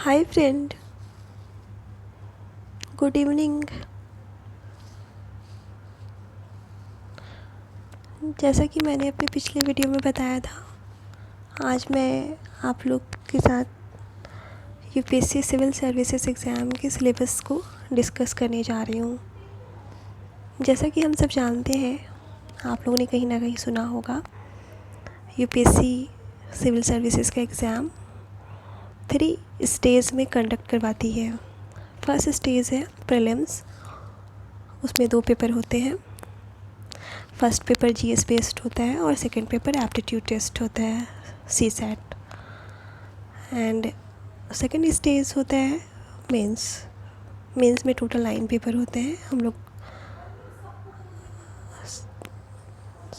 Hi friend, good evening. जैसा कि मैंने अपने पिछले वीडियो में बताया था, आज मैं आप लोग के साथ यूपीएससी सिविल सर्विसेज एग्ज़ाम के सिलेबस को डिस्कस करने जा रही हूँ। जैसा कि हम सब जानते हैं, आप लोगों ने कहीं ना कहीं सुना होगा, यूपीएससी सिविल सर्विसेज का एग्ज़ाम 3 स्टेज में कंडक्ट करवाती है। फर्स्ट स्टेज है प्रीलिम्स, उसमें 2 पेपर होते हैं। फर्स्ट पेपर जीएस बेस्ड होता है और सेकंड पेपर एप्टीट्यूड टेस्ट होता है, सी सेट। एंड सेकंड स्टेज होता है मेंस। मेंस में टोटल 9 पेपर होते हैं। हम लोग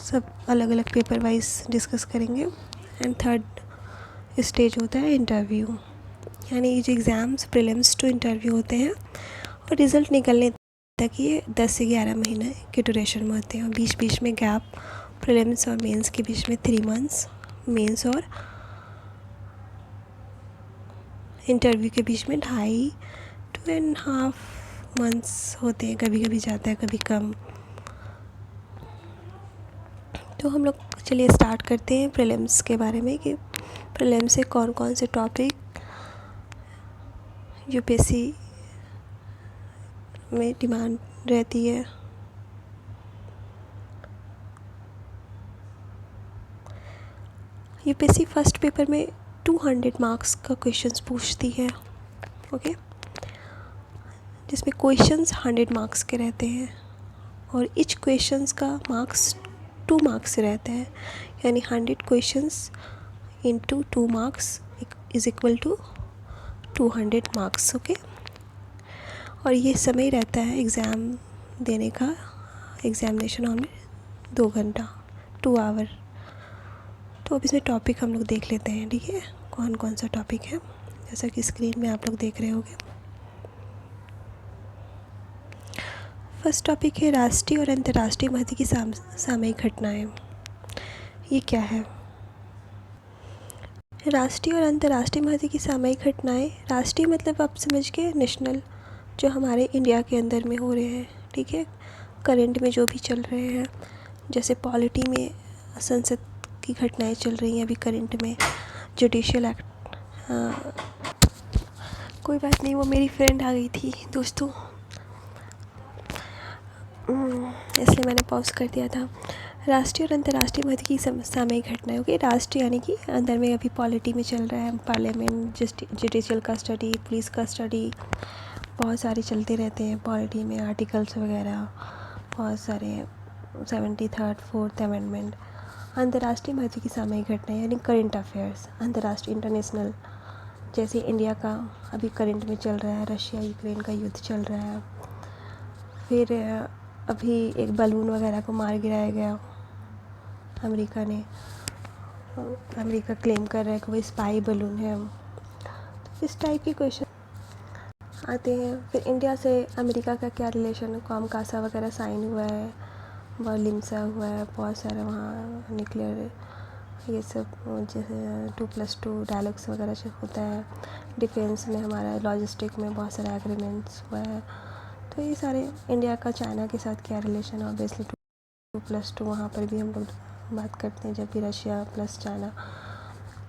सब अलग अलग पेपर वाइज डिस्कस करेंगे। एंड थर्ड स्टेज होता है इंटरव्यू, यानी ये जो एग्ज़ाम्स प्रीलिम्स टू इंटरव्यू होते हैं और रिज़ल्ट निकलने तक ये 10 से 11 महीने के ड्यूरेशन में होते हैं। और बीच बीच में गैप, प्रीलिम्स और मेंस के बीच में 3 मंथ्स, मेंस और इंटरव्यू के बीच में 2.5 मंथ्स होते हैं। कभी कभी ज़्यादा है, कभी कम। तो हम लोग चलिए स्टार्ट करते हैं प्रीलिम्स के बारे में कि प्रीलिम्स से कौन कौन से टॉपिक यूपीएससी में डिमांड रहती है। यूपीएससी फर्स्ट पेपर में 200 मार्क्स का क्वेश्चंस पूछती है, ओके, जिसमें क्वेश्चंस 100 मार्क्स के रहते हैं और ईच क्वेश्चंस का मार्क्स 2 मार्क्स रहते हैं, यानी 100 questions into 2 marks is equal to 200 marks, okay. और ये समय रहता है एग्ज़ाम देने का, एग्ज़ामिनेशन हॉल में 2 घंटा, 2 आवर। तो अब इसमें टॉपिक हम लोग देख लेते हैं, ठीक है, कौन कौन सा टॉपिक है, जैसा कि स्क्रीन में आप लोग देख रहे होंगे। फर्स्ट टॉपिक है राष्ट्रीय और अंतर्राष्ट्रीय महत्व की सामयिक घटनाएं। ये क्या है? राष्ट्रीय और अंतर्राष्ट्रीय महत्व की सामयिक घटनाएं। राष्ट्रीय मतलब आप समझ के नेशनल, जो हमारे इंडिया के अंदर में हो रहे हैं, ठीक है, करंट में जो भी चल रहे हैं। जैसे पॉलिटी में संसद की घटनाएं चल रही हैं अभी करंट में, जुडिशियल एक्ट। कोई बात नहीं, वो मेरी फ्रेंड आ गई थी दोस्तों, इसलिए मैंने पॉज कर दिया था। राष्ट्रीय और अंतर्राष्ट्रीय महत्व की सामयिक घटनाएं, ओके। राष्ट्रीय यानी कि अंदर में अभी पॉलिटी में चल रहा है, पार्लियामेंट, जुडिशियल का स्टडी, पुलिस का स्टडी, बहुत सारे चलते रहते हैं पॉलिटी में, आर्टिकल्स वगैरह बहुत सारे, 73rd 4th अमेंडमेंट। अंतर्राष्ट्रीय महत्व की सामयिक घटनाएं यानी करंट अफेयर्स, अंतर्राष्ट्रीय, इंटरनेशनल, जैसे इंडिया का अभी करंट में चल रहा है, रशिया यूक्रेन का युद्ध चल रहा है। फिर अभी एक बलून वगैरह को मार गिराया गया अमेरिका ने, अमेरिका क्लेम कर रहा है कि वो स्पाई बलून है। तो इस टाइप के क्वेश्चन आते हैं। फिर इंडिया से अमेरिका का क्या रिलेशन है, कामकासा वगैरह साइन हुआ है, बर्लिंसा हुआ है, बहुत सारा वहाँ न्यूक्लियर ये सब, जैसे 2+2 डायलॉग्स वगैरह से होता है। डिफेंस में हमारा लॉजिस्टिक में बहुत सारा एग्रीमेंट्स हुआ है। तो ये सारे इंडिया का चाइना के साथ क्या रिलेशन है, ऑब्वियसली 2+2 वहाँ पर भी हम लोग बात करते हैं, जब भी रशिया प्लस चाइना।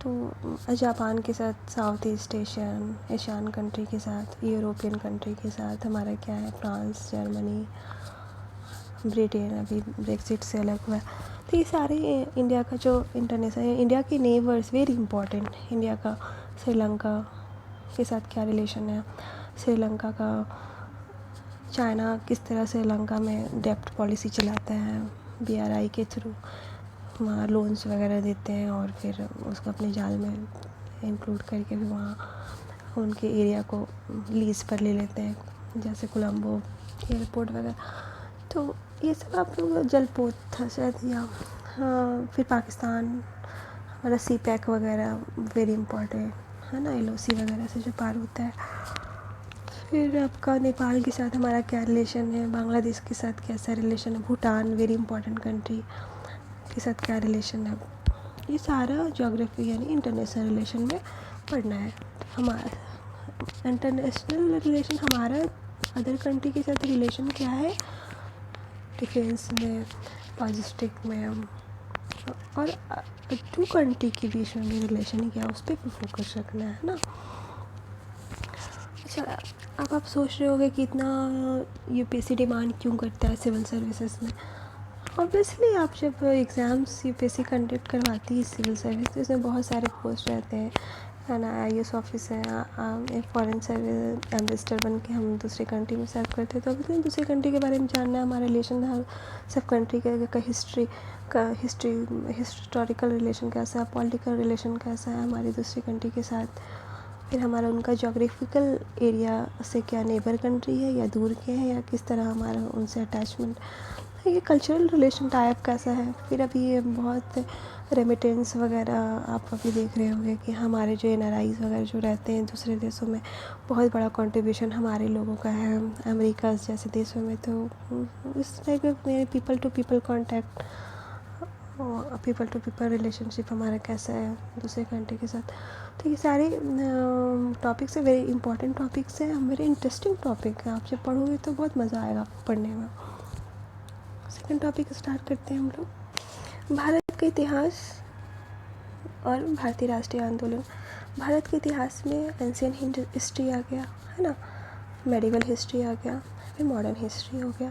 तो जापान के साथ, साउथ ईस्ट एशियन कंट्री के साथ, यूरोपियन कंट्री के साथ हमारा क्या है, फ्रांस, जर्मनी, ब्रिटेन अभी ब्रेक्सिट से अलग हुआ है। तो ये सारे इंडिया का जो इंटरनेशनल, इंडिया के नेबर्स वेरी इंपॉर्टेंट। इंडिया का श्रीलंका के साथ क्या रिलेशन है, श्रीलंका का, चाइना किस तरह श्रीलंका में डेप्ट पॉलिसी चलाता है, BRI के थ्रू वहाँ लोन्स वगैरह देते हैं और फिर उसको अपने जाल में इंक्लूड करके भी वहाँ उनके एरिया को लीज पर ले लेते हैं, जैसे कोलंबो एयरपोर्ट वगैरह। तो ये सब आप लोग, जलपोत था शायद, या हाँ। फिर पाकिस्तान, हमारा CPEC वगैरह वेरी इंपॉर्टेंट है ना, LOC वगैरह से जो पार होता है। फिर आपका नेपाल के साथ हमारा क्या रिलेशन है, बांग्लादेश के साथ कैसा रिलेशन है, भूटान वेरी इंपॉर्टेंट कंट्री के साथ क्या रिलेशन है। ये सारा ज्योग्राफी यानी इंटरनेशनल रिलेशन में पढ़ना है हमारा। इंटरनेशनल रिलेशन हमारा अदर कंट्री के साथ रिलेशन क्या है, डिफेंस में, लॉजिस्टिक में, और टू कंट्री के बीच में भी रिलेशन क्या है, उस पर भी फोकस रखना है ना। अच्छा, अब आप सोच रहे होगे कि इतना यूपीएससी डिमांड क्यों करता है सिविल सर्विसेज में। ऑब्वियसली आप जब एग्ज़ाम्स यूपीएससी कंडक्ट करवाती है सिविल सर्विस, तो इसमें बहुत सारे पोस्ट रहते हैं, है ना। IAS officer, foreign service ambassador बन के हम दूसरे कंट्री में सर्व करते हैं, तो ऑब्वियसली दूसरे कंट्री के बारे में जानना है, हमारा रिलेशन सब कंट्री का हिस्टोरिकल रिलेशन कैसा है, पॉलिटिकल रिलेशन कैसा है हमारी दूसरी कंट्री के साथ, फिर हमारा उनका जोग्राफिकल एरिया से क्या नेबर कंट्री है या दूर के हैं, या किस तरह हमारा उनसे अटैचमेंट, ये कल्चरल रिलेशन टाइप कैसा है। फिर अभी ये बहुत रेमिटेंस वगैरह आप अभी देख रहे होंगे कि हमारे जो NRIs वगैरह जो रहते हैं दूसरे देशों में, बहुत बड़ा कंट्रीब्यूशन हमारे लोगों का है अमेरिका जैसे देशों में। तो इस टाइप के people to people contact, people to people relationship हमारा कैसा है दूसरे कंट्री के साथ। तो ये सारे टॉपिक्स है, वेरी इंपॉर्टेंट टॉपिक्स हैं, वेरी इंटरेस्टिंग टॉपिक है। आप जब पढ़ोगे तो बहुत मज़ा आएगा आपको पढ़ने में। सेकंड टॉपिक स्टार्ट करते हैं हम लोग, भारत का इतिहास और भारतीय राष्ट्रीय आंदोलन। भारत के इतिहास में एंशियंट हिस्ट्री आ गया, है ना, मेडिवल हिस्ट्री आ गया, फिर मॉडर्न हिस्ट्री हो गया,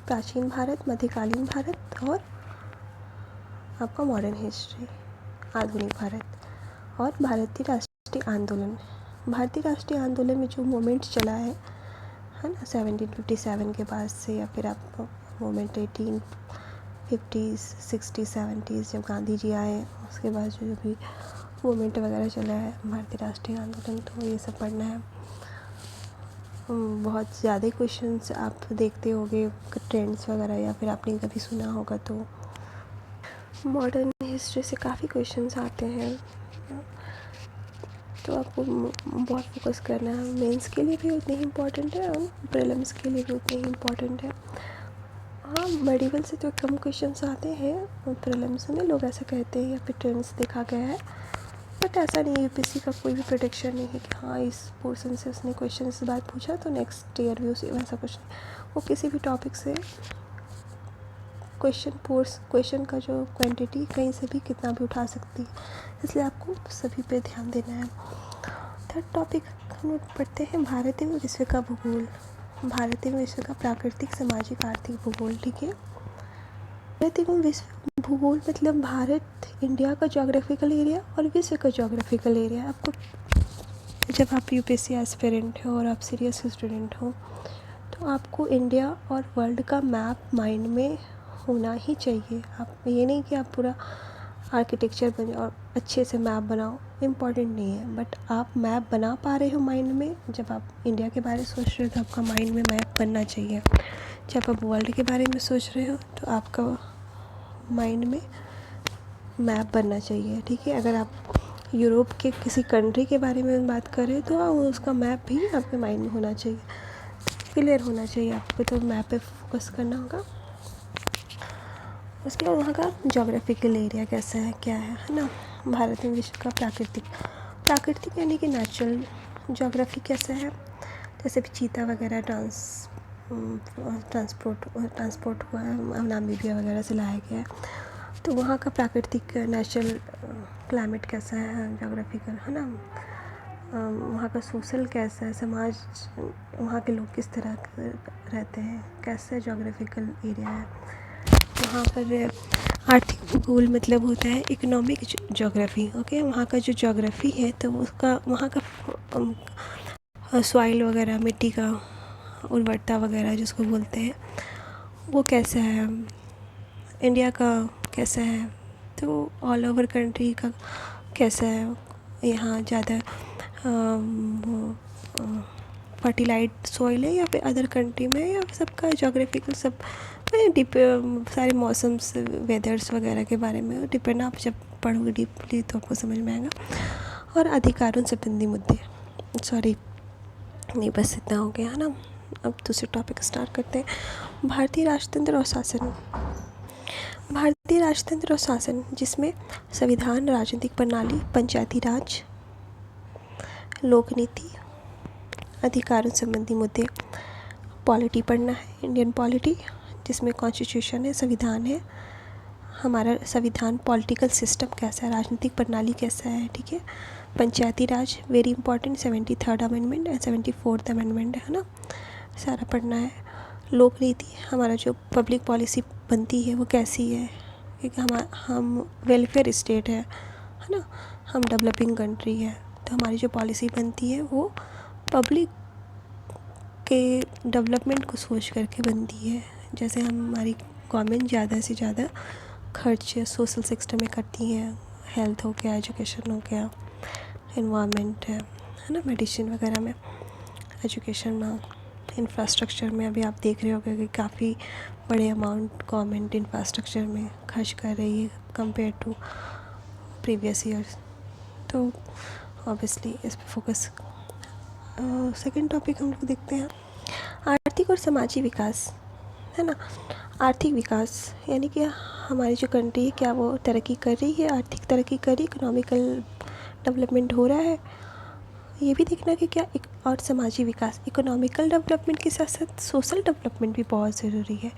प्राचीन भारत, मध्यकालीन भारत और आपका मॉडर्न हिस्ट्री, आधुनिक भारत। और भारतीय राष्ट्रीय आंदोलन, भारतीय राष्ट्रीय आंदोलन में जो मूवमेंट चला है ना 1757 के बाद से, या फिर आप मूवमेंट 1850s 60s 70s जब गांधी जी आए, उसके बाद जो भी मूवमेंट वगैरह चला है भारतीय राष्ट्रीय आंदोलन, तो ये सब पढ़ना है। बहुत ज़्यादा क्वेश्चंस आप देखते होंगे ट्रेंड्स वगैरह, या फिर आपने कभी सुना होगा। तो मॉडर्न हिस्ट्री से काफ़ी क्वेश्चंस आते हैं, तो आपको बहुत फोकस करना है। मेंस के लिए भी उतनी ही इम्पॉर्टेंट है और प्रीलिम्स के लिए भी उतनी ही इम्पॉर्टेंट है। हाँ, मेडिवल से तो कम क्वेश्चंस आते हैं प्रीलिम्स में, लोग ऐसा कहते हैं या फिर ट्रेंड्स देखा गया है, बट ऐसा नहीं है। यूपीएससी का कोई भी प्रेडिक्शन नहीं है कि हाँ इस पोर्शन से उसने क्वेश्चन इस बार पूछा तो नेक्स्ट ईयर भी उसी वैसा कुछ नहीं। वो किसी भी टॉपिक से क्वेश्चन का जो क्वांटिटी कहीं से भी कितना भी उठा सकती है, इसलिए आपको सभी पे ध्यान देना है। थर्ड टॉपिक हम लोग पढ़ते हैं भारतीय विश्व का भूगोल, भारतीय विश्व का प्राकृतिक, सामाजिक, आर्थिक भूगोल। ठीक है, भारत एवं विश्व भूगोल मतलब भारत, इंडिया का जोग्राफिकल एरिया और विश्व का जोग्राफिकल एरिया। आपको जब आप यूपीएससी एस्पिरेंट हो और आप सीरियस स्टूडेंट हो, तो आपको इंडिया और वर्ल्ड का मैप माइंड में होना ही चाहिए। आप ये नहीं कि आप पूरा आर्किटेक्चर बने और अच्छे से मैप बनाओ, इम्पॉर्टेंट नहीं है, बट आप मैप बना पा रहे हो माइंड में। जब आप इंडिया के बारे में सोच रहे हो तो आपका माइंड में मैप बनना चाहिए। जब आप वर्ल्ड के बारे में सोच रहे हो तो आपका माइंड में मैप बनना चाहिए। ठीक है, अगर आप यूरोप के किसी कंट्री के बारे में बात करें तो उसका मैप भी आपके माइंड में होना चाहिए, क्लियर होना चाहिए आपको, तो मैप पे फोकस करना होगा। उसके बाद वहाँ का जोग्राफिकल एरिया कैसा है, क्या है ना। भारत में विश्व का प्राकृतिक यानी कि नेचुरल जोग्राफी कैसा है, जैसे भी चीता वगैरह ट्रांसपोर्ट हुआ है, नामीबिया वगैरह से लाया गया है, तो वहाँ का प्राकृतिक नेचुरल क्लाइमेट कैसा है, जोग्राफिकल, है ना। वहाँ का सोशल कैसा है, समाज, वहाँ के लोग किस तरह रहते हैं, कैसा जोग्राफिकल एरिया है। वहाँ पर आर्थिक भूगोल मतलब होता है इकोनॉमिक जोग्राफी। ओके, वहाँ का जो जोग्राफी है तो उसका वहाँ का सॉइल वगैरह, मिट्टी का उर्वरता वगैरह जिसको बोलते हैं, वो कैसा है, इंडिया का कैसा है, तो ऑल ओवर कंट्री का कैसा है। यहाँ ज़्यादा फर्टिलाइज सॉइल है या फिर अदर कंट्री में, या सबका जोग्राफिकल सब सारे मौसम्स, वेदर्स वगैरह के बारे में डिपेंड, आप जब पढ़ोगे डीपली तो आपको समझ में आएगा। और अधिकारों संबंधी मुद्दे, सॉरी नहीं, बस इतना हो गया है ना। अब दूसरे टॉपिक स्टार्ट करते हैं, भारतीय राजतंत्र और शासन। भारतीय राजतंत्र और शासन जिसमें संविधान, राजनीतिक प्रणाली, पंचायती राज, लोक नीति, अधिकारों संबंधी मुद्दे, पॉलिटी पढ़ना है, इंडियन पॉलिटी, जिसमें कॉन्स्टिट्यूशन है, संविधान है, हमारा संविधान, पॉलिटिकल सिस्टम कैसा है, राजनीतिक प्रणाली कैसा है, ठीक है। Panchayati Raj very important, 73rd amendment and 74th amendment है ना, सारा पढ़ना है। लोक नीति, हमारा जो पब्लिक पॉलिसी बनती है वो कैसी है, क्योंकि हम वेलफेयर स्टेट है ना, हम डेवलपिंग कंट्री है, तो हमारी जो पॉलिसी बनती है वो पब्लिक के डेवलपमेंट को सोच करके बनती है। जैसे हमारी गवर्नमेंट ज़्यादा से ज़्यादा खर्च सोशल सेक्टर में करती है, हेल्थ हो गया, एजुकेशन हो गया, एनवायरनमेंट है ना, मेडिसिन वगैरह में, एजुकेशन में, इंफ्रास्ट्रक्चर में। अभी आप देख रहे होंगे कि काफ़ी बड़े अमाउंट गवर्नमेंट इंफ्रास्ट्रक्चर में खर्च कर रही है कंपेयर टू प्रीवियस ईयर्स, तो ऑब्वियसली इस पर फोकस। सेकंड टॉपिक हम लोग देखते हैं आर्थिक और समाजी विकास, है ना। आर्थिक विकास यानी कि हमारी जो कंट्री है क्या वो तरक्की कर रही है, आर्थिक तरक्की कर रही है, इकोनॉमिकल डेवलपमेंट हो रहा है, ये भी देखना कि क्या एक। और समाजी विकास, इकोनॉमिकल डेवलपमेंट के साथ साथ सोशल डेवलपमेंट भी बहुत ज़रूरी है।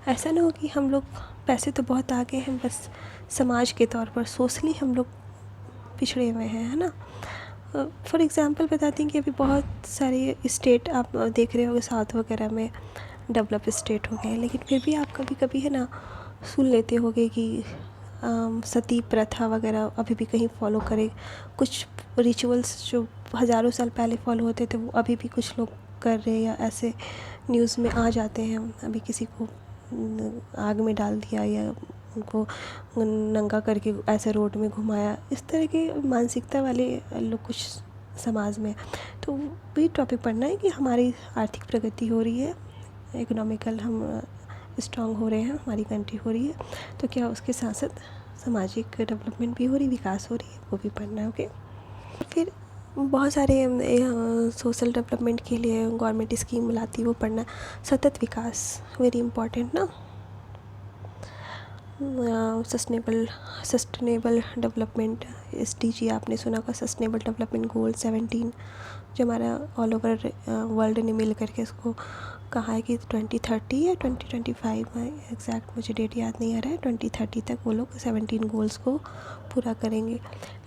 ऐसा ना हो कि हम लोग पैसे तो बहुत आगे हैं, बस समाज के तौर पर सोशली हम लोग पिछड़े हुए हैं, है ना। फॉर एग्ज़ाम्पल बताती हैं कि अभी बहुत सारे स्टेट आप देख रहे होंगे साउथ वगैरह में डेवलप स्टेट हो गए, लेकिन फिर भी आप कभी कभी है ना सुन लेते होंगे कि सती प्रथा वगैरह अभी भी कहीं फॉलो करे, कुछ रिचुअल्स जो हज़ारों साल पहले फॉलो होते थे वो अभी भी कुछ लोग कर रहे हैं, या ऐसे न्यूज़ में आ जाते हैं। अभी किसी को आग में डाल दिया या उनको नंगा करके ऐसे रोड में घुमाया, इस तरह की मानसिकता वाले लोग कुछ समाज में। तो वही टॉपिक पढ़ना है कि हमारी आर्थिक प्रगति हो रही है, इकोनॉमिकल हम स्ट्रांग हो रहे हैं, हमारी कंट्री हो रही है, तो क्या उसके साथ साथ सामाजिक डेवलपमेंट भी हो रही, विकास हो रही है, वो भी पढ़ना है। ओके, फिर बहुत सारे सोशल डेवलपमेंट के लिए गवर्नमेंट स्कीम लाती है, वो पढ़ना। सतत विकास वेरी इंपॉर्टेंट ना, सस्टेनेबल डेवलपमेंट, SDG आपने सुना होगा, सस्टेनेबल डेवलपमेंट गोल 17, जो हमारा ऑल ओवर वर्ल्ड ने मिल करके इसको कहा है कि 2030 या 2025 में, एग्जैक्ट मुझे डेट याद नहीं आ रहा है, 2030 तक वो लोग 17 गोल्स को पूरा करेंगे।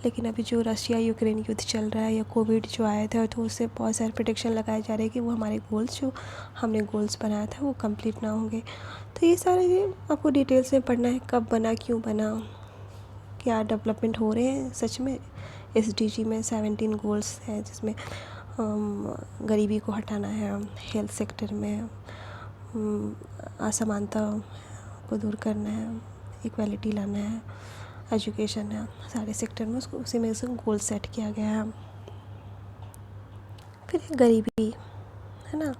लेकिन अभी जो रशिया यूक्रेन युद्ध चल रहा है या कोविड जो आया था, तो उससे बहुत सारे प्रेडिक्शन लगाए जा रहे हैं कि वो हमारे गोल्स जो हमने गोल्स बनाया था वो कंप्लीट ना होंगे। तो ये सारे आपको डिटेल्स में पढ़ना है, कब बना, क्यों बना, क्या डेवलपमेंट हो रहे हैं सच में। SDG में 17 गोल्स हैं, जिसमें गरीबी को हटाना है, हेल्थ सेक्टर में असमानता को दूर करना है, इक्वालिटी लाना है, एजुकेशन है, सारे सेक्टर में उसको उसी में से गोल सेट किया गया है। फिर गरीबी, है ना,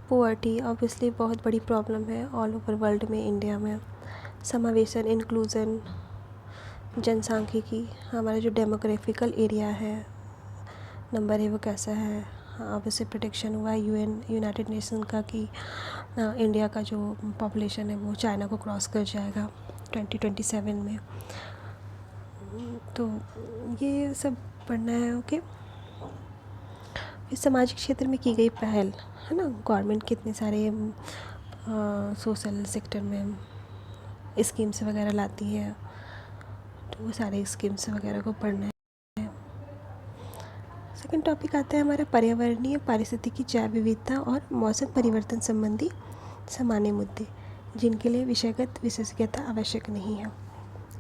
पोवर्टी ऑब्वियसली बहुत बड़ी प्रॉब्लम है ऑल ओवर वर्ल्ड में, इंडिया में। समावेशन, इंक्लूज़न, जनसांख्यिकी, हमारा जो डेमोग्राफिकल एरिया है, नंबर है वो कैसा है। ऑब्वियसली प्रेडिक्शन हुआ है यूनाइटेड नेशन का कि इंडिया का जो पॉपुलेशन है वो चाइना को क्रॉस कर जाएगा 2027 में। तो ये सब पढ़ना है। ओके, इस सामाजिक क्षेत्र में की गई पहल, है ना, गवर्नमेंट कितने सारे सोशल सेक्टर में स्कीम्स वगैरह लाती है, तो वो सारे स्कीम्स वगैरह को पढ़ना है। सेकंड टॉपिक आता है हमारा पर्यावरणीय पारिस्थितिकी, जैव विविधता और मौसम परिवर्तन संबंधी सामान्य मुद्दे, जिनके लिए विषयगत विशेषज्ञता आवश्यक नहीं है।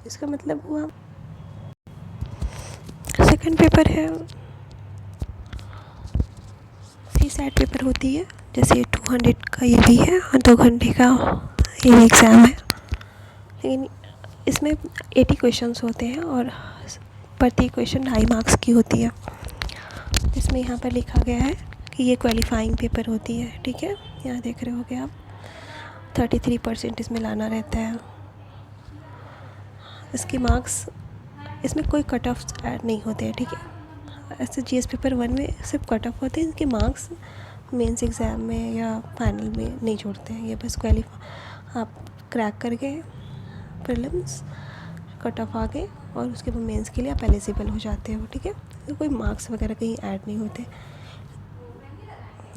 इसका मतलब हुआ सेकंड पेपर है, CSAT पेपर होती है, जैसे 200 का ये भी है और 2 घंटे का ये एग्ज़ाम है। लेकिन इसमें 80 क्वेश्चंस होते हैं और प्रति क्वेश्चन 2.5 मार्क्स की होती है। जिसमें यहाँ पर लिखा गया है कि ये क्वालिफाइंग पेपर होती है, ठीक है, यहाँ देख रहे होगे आप, 33% इसमें लाना रहता है। इसके मार्क्स, इसमें कोई कट ऑफ ऐड नहीं होते हैं, ठीक है। ऐसे GS पेपर 1 में सिर्फ कट ऑफ होते हैं, इनके मार्क्स मेंस एग्ज़ाम में या फाइनल में नहीं जोड़ते हैं। ये बस आप क्रैक करके प्रीलिम्स कट ऑफ आ गए और उसके बाद मेंस के लिए आप एलिजिबल हो जाते हो, ठीक है। इसमें कोई मार्क्स वगैरह कहीं ऐड नहीं होते।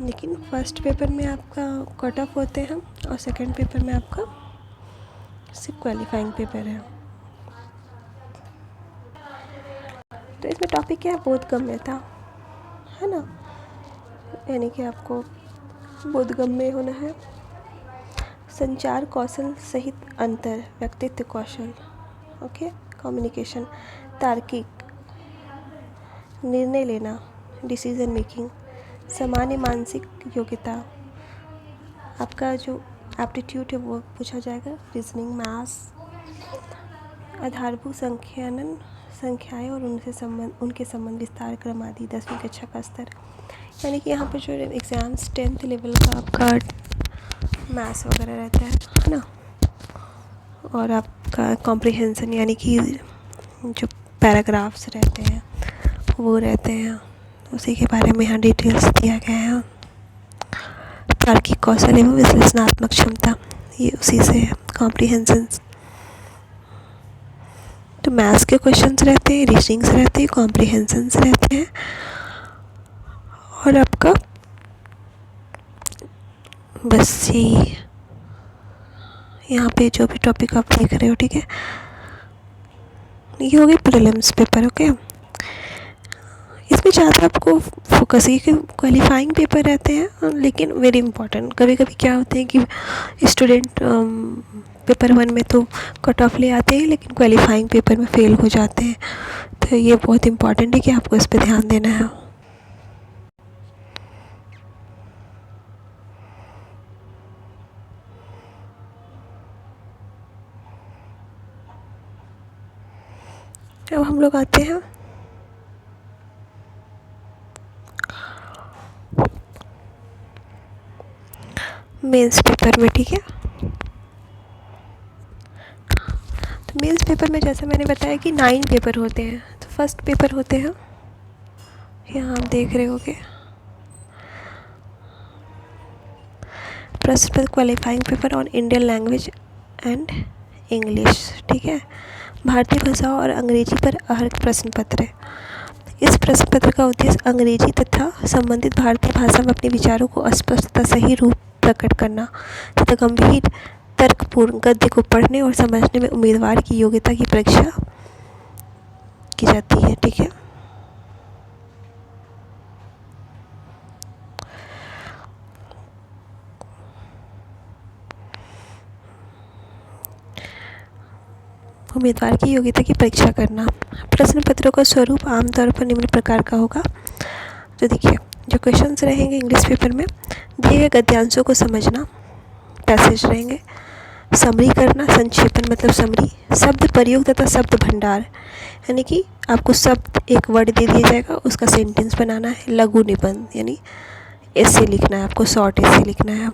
लेकिन फर्स्ट पेपर में आपका कट ऑफ होते हैं और सेकंड पेपर में आपका सिर्फ क्वालिफाइंग पेपर है। तो इसमें टॉपिक क्या है, बोधगम्यता, है ना, यानी कि आपको बोधगम्य होना है। संचार कौशल सहित अंतर, व्यक्तित्व कौशल, ओके, कम्युनिकेशन, तार्किक, निर्णय लेना, डिसीजन मेकिंग, सामान्य मानसिक योग्यता, आपका जो एप्टीट्यूड है वो पूछा जाएगा, रीजनिंग, मैथ्स, आधारभूत संख्यानन, संख्याएं और उनके संबंध, विस्तार क्रम आदि, 10वीं कक्षा का स्तर। यानी कि यहाँ पर जो एग्ज़ाम्स 10th लेवल का आपका मैथ्स वगैरह रहता है ना, और आपका कॉम्प्रिहेंशन यानी कि जो पैराग्राफ्स रहते हैं वो रहते हैं, उसी के बारे में यहाँ डिटेल्स दिया गया है। तार्किक कौशल एवं विश्लेषणात्मक क्षमता, ये उसी से है, कॉम्प्रिहेंशन। तो मैथ्स के क्वेश्चंस रहते हैं, रीजनिंग्स रहते हैं, कॉम्प्रिहेंशंस रहते हैं, और आपका बस यही यहाँ पे जो भी टॉपिक आप देख रहे हो, ठीक है, ये हो गए प्रीलिम्स पेपर, ओके। इसमें ज़्यादा आपको फोकस है कि क्वालिफाइंग पेपर रहते हैं, लेकिन वेरी इंपॉर्टेंट। कभी कभी क्या होते हैं कि स्टूडेंट पेपर 1 में तो कट ऑफ ले आते हैं, लेकिन क्वालिफाइंग पेपर में फेल हो जाते हैं। तो ये बहुत इंपॉर्टेंट है कि आपको इस पर ध्यान देना है। अब हम लोग आते हैं मेंस पेपर में, ठीक है। तो मेंस पेपर में जैसे मैंने बताया कि 9 पेपर होते हैं। तो फर्स्ट पेपर होते हैं, यहाँ आप देख रहे होगे, प्रश्न पत्र qualifying paper on Indian language and English, ठीक है। भारतीय भाषा और अंग्रेजी पर अर्हक प्रश्न पत्र है। इस प्रश्न पत्र का उद्देश्य अंग्रेजी तथा संबंधित भारतीय भाषा में अपने विचारों को स्पष्ट तथा सही रूप प्रकट करना तथा गंभीर तर्कपूर्ण गद्य को पढ़ने और समझने में उम्मीदवार की योग्यता की परीक्षा की जाती है, ठीक है। उम्मीदवार की योग्यता की परीक्षा करना। प्रश्न पत्रों का स्वरूप आमतौर पर निम्न प्रकार का होगा। तो देखिए, जो क्वेश्चंस रहेंगे इंग्लिश पेपर में, दिए गए गद्यांशों को समझना, पैसेज रहेंगे, समरी करना, संक्षेपण मतलब समरी, शब्द प्रयोग तथा शब्द भंडार, यानी कि आपको शब्द एक वर्ड दे दिया जाएगा, उसका सेंटेंस बनाना है, लघु निबंध यानी ऐसे लिखना है, आपको शॉर्ट ऐसे लिखना है।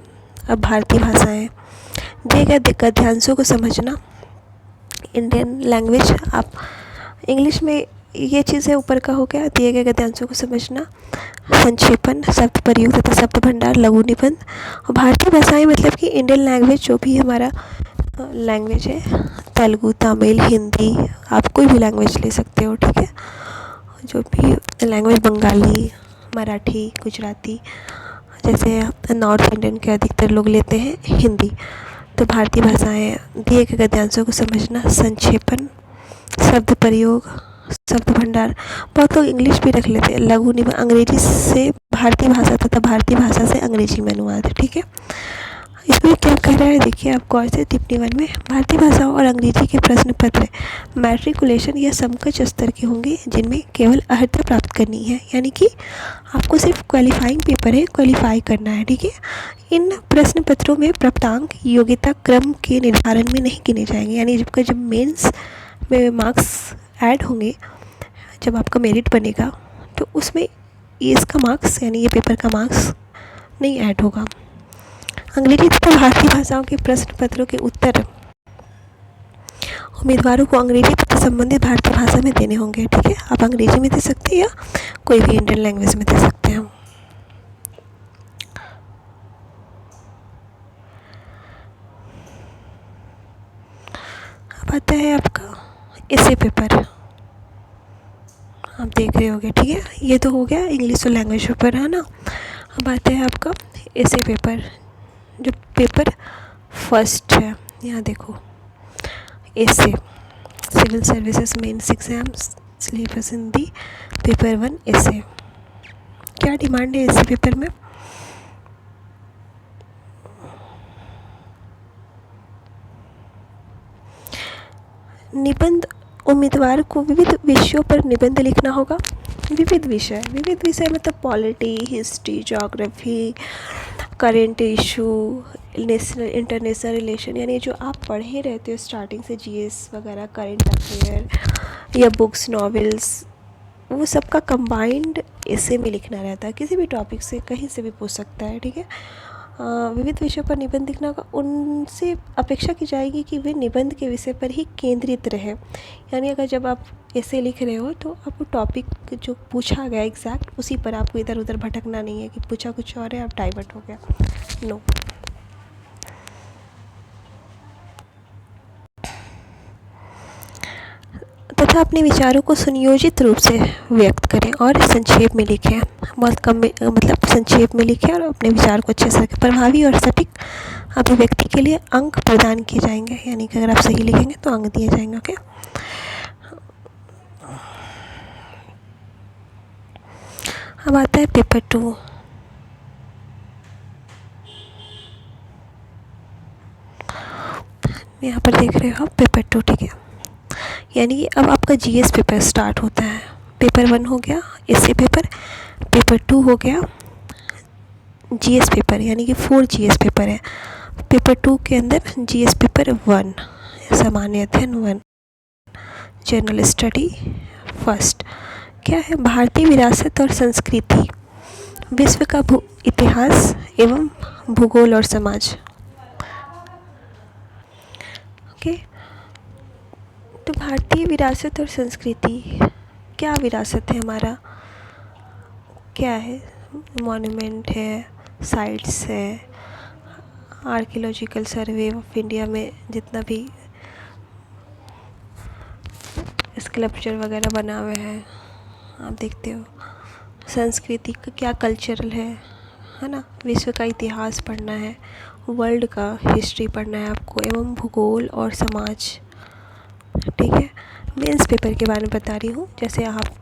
अब भारतीय भाषाएं, दिए गए गद्यांशों को समझना, इंडियन लैंग्वेज, आप इंग्लिश में ये चीज़ें ऊपर का हो गया, दिए गए गद्यांशों को समझना, संक्षेपण, शब्द प्रयोग तथा शब्द भंडार, लघु निबंध। और भारतीय भाषाएं मतलब कि इंडियन लैंग्वेज, जो भी हमारा लैंग्वेज है, तेलुगु, तमिल, हिंदी, आप कोई भी लैंग्वेज ले सकते हो, ठीक है। जो भी लैंग्वेज, बंगाली, मराठी, गुजराती, जैसे नॉर्थ इंडियन के अधिकतर लोग लेते हैं हिंदी। तो भारतीय भाषाएं, दिए गए गद्यांशों को समझना, संक्षेपण, शब्द प्रयोग, शब्द भंडार, बहुत लोग इंग्लिश भी रख लेते हैं, लघु निबंध, अंग्रेजी से भारतीय भाषा तथा भारतीय भाषा से अंग्रेजी में अनुवाद है, ठीक है। इसमें क्या कह रहा है, देखिए आप गौर से, टिप्पणी 1 में, भारतीय भाषा और अंग्रेजी के प्रश्न पत्र मैट्रिकुलेशन या समकक्ष स्तर के होंगे, जिनमें केवल अर्हता प्राप्त करनी है, यानी कि आपको सिर्फ क्वालिफाइंग पेपर है, क्वालिफाई करना है, ठीक है। इन प्रश्न पत्रों में प्राप्तांक योग्यता क्रम के निर्धारण में नहीं गिने जाएंगे, यानी जब मेंस में मार्क्स ऐड होंगे, जब आपका मेरिट बनेगा, तो उसमें इसका मार्क्स यानी ये पेपर का मार्क्स नहीं ऐड होगा। अंग्रेजी तथा भारतीय भाषाओं के प्रश्न पत्रों के उत्तर उम्मीदवारों को अंग्रेजी तथा संबंधित भारतीय भाषा में देने होंगे, ठीक है। आप अंग्रेजी में दे सकते हैं या कोई भी इंडियन लैंग्वेज में दे सकते हैं। अब आता है आपका एसे पेपर, आप देख रहे होगे, ठीक है। ये तो हो गया इंग्लिश और लैंग्वेज पेपर, है ना। अब आता है आपका ऐसे पेपर, जो पेपर फर्स्ट है। यहाँ देखो, ऐसे civil services mains exams syllabus Hindi paper 1 ऐसे। क्या डिमांड है ऐसे पेपर में? निबंध, उम्मीदवार को विविध विषयों पर निबंध लिखना होगा। विविध विषय मतलब polity, history, geography, current issue, national international relation, यानी जो आप पढ़े रहते हो स्टार्टिंग से, जीएस वगैरह, करेंट अफेयर या बुक्स, नॉवेल्स, वो सबका कंबाइंड ऐसे में लिखना रहता है। किसी भी टॉपिक से कहीं से भी पूछ सकता है, ठीक है। विविध विषयों पर निबंध लिखना का उनसे अपेक्षा की जाएगी कि वे निबंध के विषय पर ही केंद्रित रहे। यानी अगर जब आप ऐसे लिख रहे हो तो आपको टॉपिक जो पूछा गया एग्जैक्ट उसी पर, आपको इधर उधर भटकना नहीं है कि पूछा कुछ और है आप डाइवर्ट हो गया, नो। तथा अपने विचारों को सुनियोजित रूप से व्यक्त करें और संक्षेप में लिखें। बहुत कम मतलब संक्षेप में लिखें और अपने विचार को अच्छे से रखें। प्रभावी और सटीक अभिव्यक्ति के लिए अंक प्रदान किए जाएंगे, यानी कि अगर आप सही लिखेंगे तो अंक दिए जाएंगे, ओके। अब आता है पेपर 2। यहाँ पर देख रहे हो आप पेपर 2, ठीक है। यानी कि अब आपका जीएस पेपर स्टार्ट होता है। पेपर 1 हो गया ऐसे पेपर, पेपर 2 हो गया जीएस पेपर, यानी कि 4 जीएस पेपर है। पेपर 2 के अंदर जीएस पेपर 1 सामान्य अध्ययन 1, जनरल स्टडी फर्स्ट। क्या है? भारतीय विरासत और संस्कृति, विश्व का इतिहास एवं भूगोल और समाज, ओके। तो भारतीय विरासत और संस्कृति, क्या विरासत है हमारा, क्या है? मॉन्यूमेंट है, साइट्स है, आर्कियोलॉजिकल सर्वे ऑफ इंडिया में जितना भी स्कल्पचर वगैरह बना हुए हैं आप देखते हो। संस्कृति का क्या कल्चरल है ना। विश्व का इतिहास पढ़ना है, वर्ल्ड का हिस्ट्री पढ़ना है आपको, एवं भूगोल और समाज, ठीक है। मेंस पेपर के बारे में बता रही हूँ। जैसे आप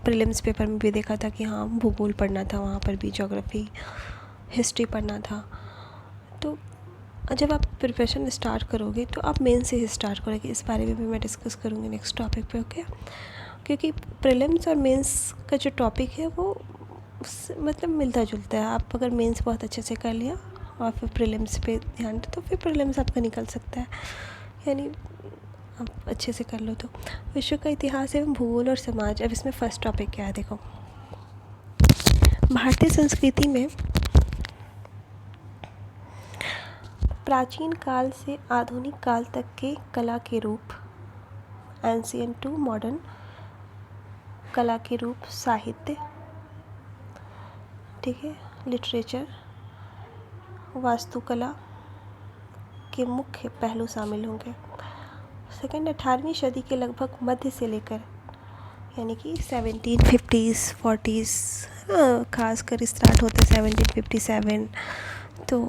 प्रीलिम्स पेपर में भी देखा था कि हाँ भूगोल पढ़ना था, वहाँ पर भी ज्योग्राफी, हिस्ट्री पढ़ना था। तो जब आप प्रिपरेशन स्टार्ट करोगे तो आप मेन से ही स्टार्ट करोगे। इस बारे में भी मैं डिस्कस करूँगी नेक्स्ट टॉपिक पे, ओके। क्योंकि प्रीलिम्स और मेंस का जो टॉपिक है वो मतलब मिलता जुलता है। आप अगर मेंस बहुत अच्छे से कर लिया और फिर प्रीलिम्स पे ध्यान दे तो फिर प्रीलिम्स आपका निकल सकता है, यानी आप अच्छे से कर लो तो। विश्व का इतिहास एवं भूगोल और समाज। अब इसमें फर्स्ट टॉपिक क्या है देखो। भारतीय संस्कृति में प्राचीन काल से आधुनिक काल तक के कला के रूप, एंशिएंट टू मॉडर्न कला के रूप, साहित्य, ठीक है, लिटरेचर, वास्तुकला के मुख्य पहलू शामिल होंगे। सेकेंड, 18वीं सदी के लगभग मध्य से लेकर, यानी कि 1750s 40s खास कर स्टार्ट होता है 1757, तो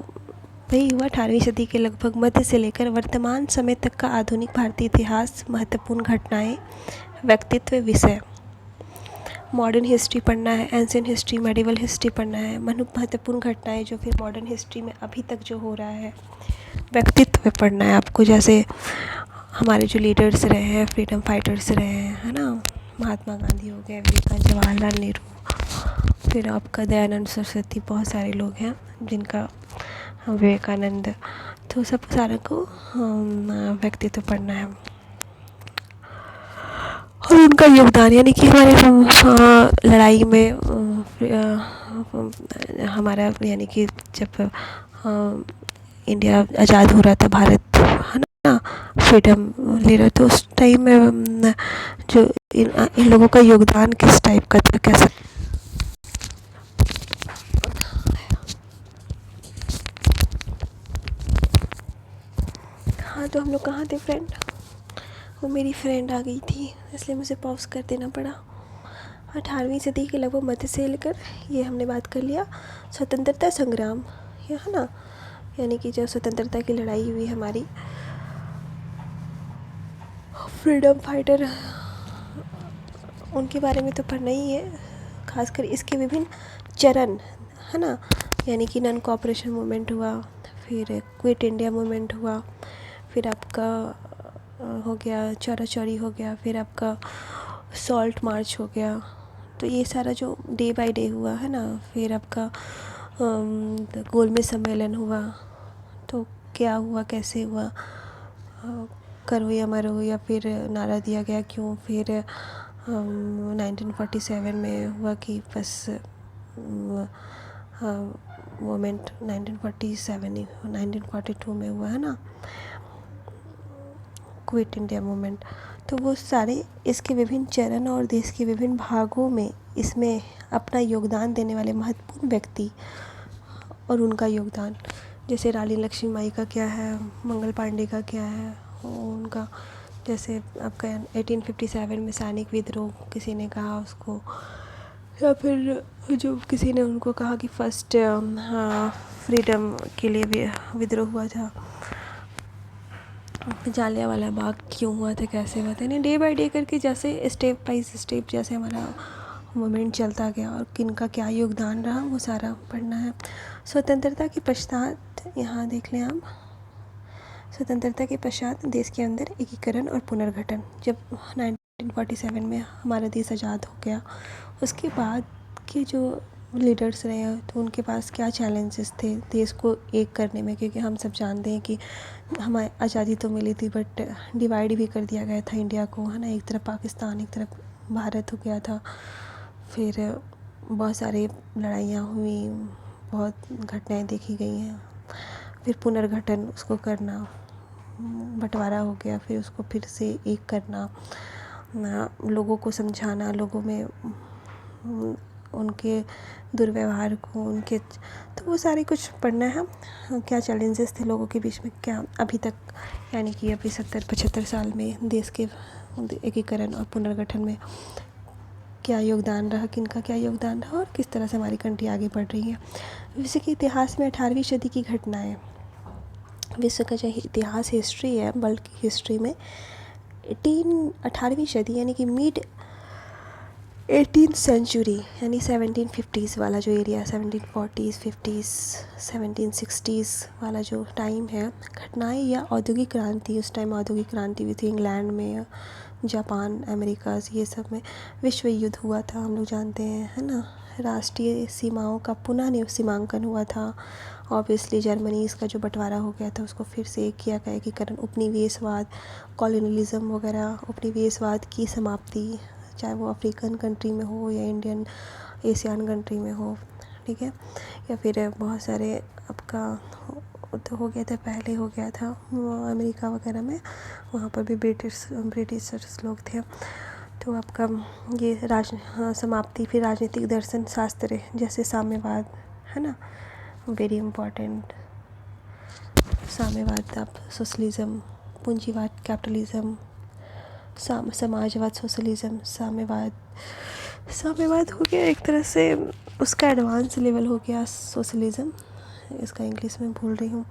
वही हुआ 18वीं सदी के लगभग मध्य से लेकर वर्तमान समय तक का आधुनिक भारतीय इतिहास, महत्वपूर्ण घटनाएं, व्यक्तित्व, विषय। मॉडर्न हिस्ट्री पढ़ना है, एंशिएंट हिस्ट्री, मेडिवल हिस्ट्री पढ़ना है, महत्वपूर्ण घटनाएं जो फिर मॉडर्न हिस्ट्री में अभी तक जो हो रहा है। व्यक्तित्व पढ़ना है आपको, जैसे हमारे जो लीडर्स रहे हैं, फ्रीडम फाइटर्स रहे हैं, है ना, महात्मा गांधी हो गए, विवेकानंद, जवाहरलाल नेहरू, फिर आपका दयानंद सरस्वती, बहुत सारे लोग हैं जिनका, विवेकानंद, तो सब सारे को व्यक्तित्व पढ़ना है और उनका योगदान, यानी कि हमारे लड़ाई में हमारा, यानी कि जब इंडिया आज़ाद हो रहा था, भारत, है ना, फ्रीडम ले रहा, तो उस टाइम में जो इन लोगों का योगदान किस टाइप का था, कैसा। हाँ, तो हम लोग कहाँ थे फ्रेंड? वो मेरी फ्रेंड आ गई थी इसलिए मुझे पॉज कर देना पड़ा। 18वीं सदी के लगभग मध्य से लेकर, ये हमने बात कर लिया, स्वतंत्रता संग्राम, ये है ना, यानी कि जब स्वतंत्रता की लड़ाई हुई हमारी, फ्रीडम फाइटर, उनके बारे में तो पढ़ना ही है, खासकर इसके विभिन्न चरण, है ना, यानी कि नॉन कॉपरेशन मूवमेंट हुआ, फिर क्विट इंडिया मूवमेंट हुआ, फिर आपका हो गया चौरा चौरी हो गया, फिर आपका सॉल्ट मार्च हो गया। तो ये सारा जो डे बाय डे हुआ है ना, फिर आपका गोलमेज सम्मेलन हुआ, तो क्या हुआ, कैसे हुआ, करो या मरो, या फिर नारा दिया गया क्यों, फिर 1947 में हुआ कि बस मोमेंट 1942 में हुआ है ना, क्विट इंडिया मूवमेंट। तो वो सारे इसके विभिन्न चरण और देश के विभिन्न भागों में इसमें अपना योगदान देने वाले महत्वपूर्ण व्यक्ति और उनका योगदान, जैसे रानी लक्ष्मीबाई का क्या है, मंगल पांडे का क्या है, उनका जैसे आपका 1857 में सैनिक विद्रोह किसी ने कहा उसको, या फिर जो किसी ने उनको कहा कि फर्स्ट फ्रीडम के लिए भी विद्रोह हुआ था, जालियांवाला बाग क्यों हुआ था, कैसे हुआ था, यानी डे बाय डे करके जैसे स्टेप बाय स्टेप जैसे हमारा मूवमेंट चलता गया और किनका क्या योगदान रहा, वो सारा पढ़ना है। स्वतंत्रता के पश्चात, यहाँ देख लें आप, स्वतंत्रता के पश्चात देश के अंदर एकीकरण और पुनर्गठन, जब 1947 में हमारा देश आज़ाद हो गया, उसके बाद के जो लीडर्स रहे तो उनके पास क्या चैलेंजेस थे देश को एक करने में, क्योंकि हम सब जानते हैं कि हमारी आज़ादी तो मिली थी बट डिवाइड भी कर दिया गया था इंडिया को, है ना, एक तरफ पाकिस्तान एक तरफ भारत हो गया था। फिर बहुत सारी लड़ाइयाँ हुई, बहुत घटनाएं देखी गई हैं, फिर पुनर्गठन उसको करना, बंटवारा हो गया, फिर उसको फिर से एक करना, लोगों को समझाना, लोगों में उनके दुर्व्यवहार को, उनके, तो वो सारे कुछ पढ़ना है, क्या चैलेंजेस थे लोगों के बीच में, क्या अभी तक, यानी कि अभी 70-75 साल में देश के एकीकरण और पुनर्गठन में क्या योगदान रहा, किनका क्या योगदान रहा, और किस तरह से हमारी कंट्री आगे बढ़ रही है। विश्व के इतिहास में 18वीं सदी की घटनाएं, विश्व का जो इतिहास हिस्ट्री है, वर्ल्ड की हिस्ट्री में 18वीं सदी यानी कि मिड 18th सेंचुरी, यानी 1750s वाला जो एरिया, 1740s 50s 1760s वाला जो टाइम है, घटनाएं या औद्योगिक क्रांति, उस टाइम औद्योगिक क्रांति हुई थी इंग्लैंड में, जापान, अमेरिका, ये सब में विश्व युद्ध हुआ था, हम लोग जानते हैं, है ना, राष्ट्रीय सीमाओं का पुनः सीमांकन हुआ था, ऑब्वियसली जर्मनी इसका जो बंटवारा हो गया था उसको फिर से किया गया एकीकरण, उपनिवेशवाद, कॉलोनियलिज्म वगैरह, उपनिवेशवाद की समाप्ति, चाहे वो अफ्रीकन कंट्री में हो या इंडियन एशियन कंट्री में हो, ठीक है, या फिर बहुत सारे आपका तो हो गया था, पहले हो गया था अमेरिका वगैरह में, वहाँ पर भी ब्रिटिशर्स लोग थे। तो आपका ये समाप्ति, फिर राजनीतिक दर्शन शास्त्र जैसे साम्यवाद, है ना, वेरी इम्पॉर्टेंट, साम्यवाद, आप सोशलिज्म, पूंजीवाद कैपिटलिज्म, समाजवाद सोशलिज्म, साम्यवाद हो गया एक तरह से, उसका एडवांस लेवल हो गया सोशलिज्म, इसका इंग्लिश में भूल रही हूँ,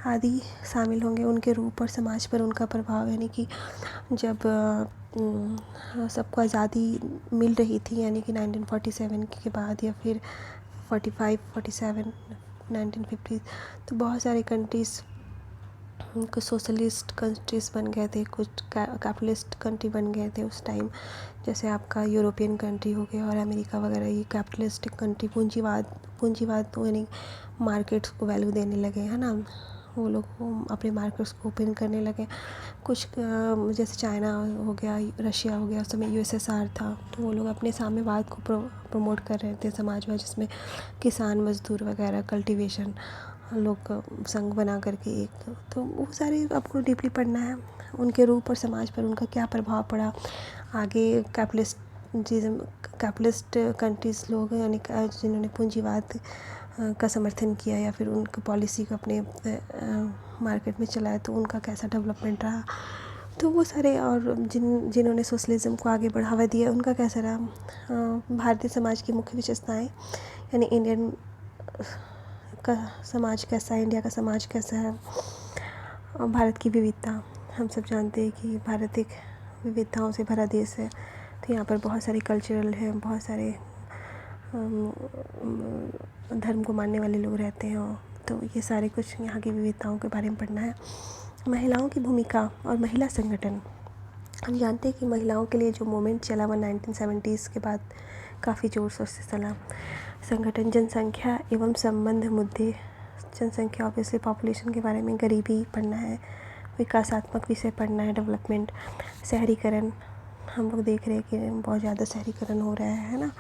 आदि शामिल होंगे, उनके रूप और समाज पर उनका प्रभाव, यानी कि जब सबको आज़ादी मिल रही थी, यानी कि 1947 के बाद, या फिर 45 47 1950, तो बहुत सारे कंट्रीज़ कुछ सोशलिस्ट कंट्रीज़ बन गए थे, कुछ कैपिटलिस्ट कंट्री बन गए थे उस टाइम, जैसे आपका यूरोपियन कंट्री हो गया और अमेरिका वगैरह, ये कैपिटलिस्ट कंट्री, पूंजीवाद तो यानी मार्केट्स को वैल्यू देने लगे, है ना, वो लोग अपने मार्केट्स को ओपन करने लगे, कुछ जैसे चाइना हो गया, रशिया हो गया, उस समय यूएसएसआर था, तो वो लोग अपने साम्यवाद को प्रमोट कर रहे थे, समाजवाद, जिसमें किसान मजदूर वगैरह कल्टीवेशन लोग संघ बना करके एक, तो वो सारे आपको डीपली पढ़ना है, उनके रूप और समाज पर उनका क्या प्रभाव पड़ा, आगे कैपिटलिस्ट कंट्रीज़ लोग, यानी जिन्होंने पूंजीवाद का समर्थन किया या फिर उनकी पॉलिसी को अपने मार्केट में चलाया, तो उनका कैसा डेवलपमेंट रहा, तो वो सारे और जिन्होंने सोशलिज़म को आगे बढ़ावा दिया उनका कैसा रहा, भारतीय समाज की मुख्य विशेषताएं, यानी इंडियन का समाज कैसा है, इंडिया का समाज कैसा है, और भारत की विविधता। हम सब जानते हैं कि भारत एक विविधताओं से भरा देश है, तो यहाँ पर बहुत सारे कल्चरल हैं, बहुत सारे धर्म को मानने वाले लोग रहते हैं, तो ये सारे कुछ यहाँ की विविधताओं के बारे में पढ़ना है। महिलाओं की भूमिका और महिला संगठन। हम जानते हैं कि महिलाओं के लिए जो मूवमेंट चला वो 1970s के बाद काफ़ी ज़ोर शोर से चला। संगठन, जनसंख्या एवं संबंध मुद्दे। जनसंख्या ऑब्वियसली पॉपुलेशन के बारे में, गरीबी पढ़ना है, विकासात्मक विषय पढ़ना है, डेवलपमेंट। शहरीकरण, हम लोग देख रहे हैं कि बहुत ज़्यादा शहरीकरण हो रहा है ना,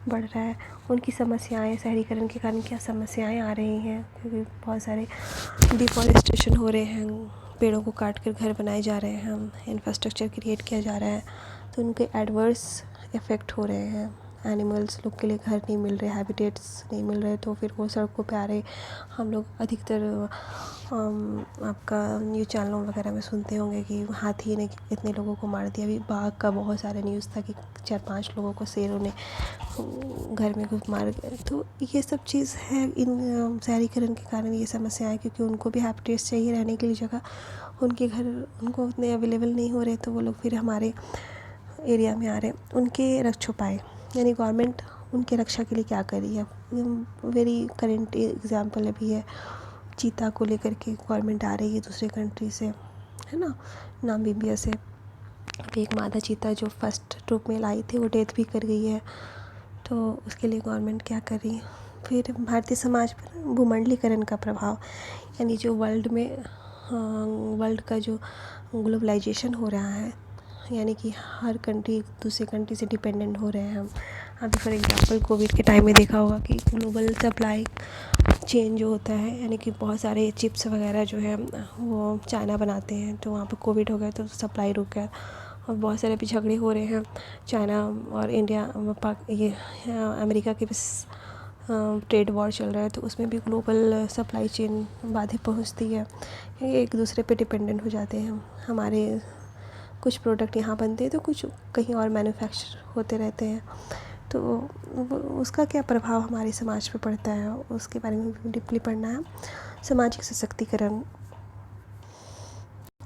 बढ़ रहा है। उनकी समस्याएं, शहरीकरण के कारण क्या समस्याएं आ रही हैं, क्योंकि बहुत सारे डिफॉरेस्टेशन हो रहे हैं, पेड़ों को काट कर घर बनाए जा रहे हैं, इंफ्रास्ट्रक्चर क्रिएट किया जा रहा है, तो उनके एडवर्स इफ़ेक्ट हो रहे हैं। एनिमल्स लोग के लिए घर नहीं मिल रहे, हैबिटेट्स नहीं मिल रहे, तो फिर वो सड़कों पे आ रहे। हम लोग अधिकतर आपका न्यूज़ चैनलों वगैरह में सुनते होंगे कि हाथी ने इतने लोगों को मार दिया। अभी बाघ का बहुत सारा न्यूज़ था कि 4-5 लोगों को शेरों ने घर में घुस मार। तो ये सब चीज़ है इन शहरीकरण के कारण ये समस्या है, क्योंकि उनको भी हैबिटेट्स चाहिए रहने के लिए जगह, उनके घर उनको उतने अवेलेबल नहीं हो रहे, तो वो लोग फिर हमारे एरिया में आ रहे। उनके रक्षा उपाय, यानी गवर्नमेंट उनके रक्षा के लिए क्या कर रही है। वेरी करेंट एग्जाम्पल अभी है, चीता को लेकर के गवर्नमेंट आ रही है दूसरे कंट्री से, है ना, नामीबिया से। अभी एक मादा चीता जो फर्स्ट ट्रूप में लाई थी वो डेथ भी कर गई है, तो उसके लिए गवर्नमेंट क्या कर रही है। फिर भारतीय समाज पर भूमंडलीकरण का प्रभाव, यानी जो वर्ल्ड का जो ग्लोबलाइजेशन हो रहा है, यानी कि हर कंट्री दूसरे कंट्री से डिपेंडेंट हो रहे हैं हम। अभी फॉर एग्जांपल कोविड के टाइम में देखा होगा कि ग्लोबल सप्लाई चेन जो होता है, यानी कि बहुत सारे चिप्स वगैरह जो है वो चाइना बनाते हैं, तो वहाँ पर कोविड हो गया तो सप्लाई रुक गया, और बहुत सारे अभी झगड़े हो रहे हैं चाइना और इंडिया, ये अमेरिका के बीच ट्रेड वॉर चल रहा है, तो उसमें भी ग्लोबल सप्लाई चेन बाधित पहुँचती है, एक दूसरे पे डिपेंडेंट हो जाते हैं। हमारे कुछ प्रोडक्ट यहाँ बनते हैं तो कुछ कहीं और मैन्युफैक्चर होते रहते हैं, तो उसका क्या प्रभाव हमारे समाज पे पड़ता है, उसके बारे में भी डीपली पढ़ना है। सामाजिक सशक्तिकरण,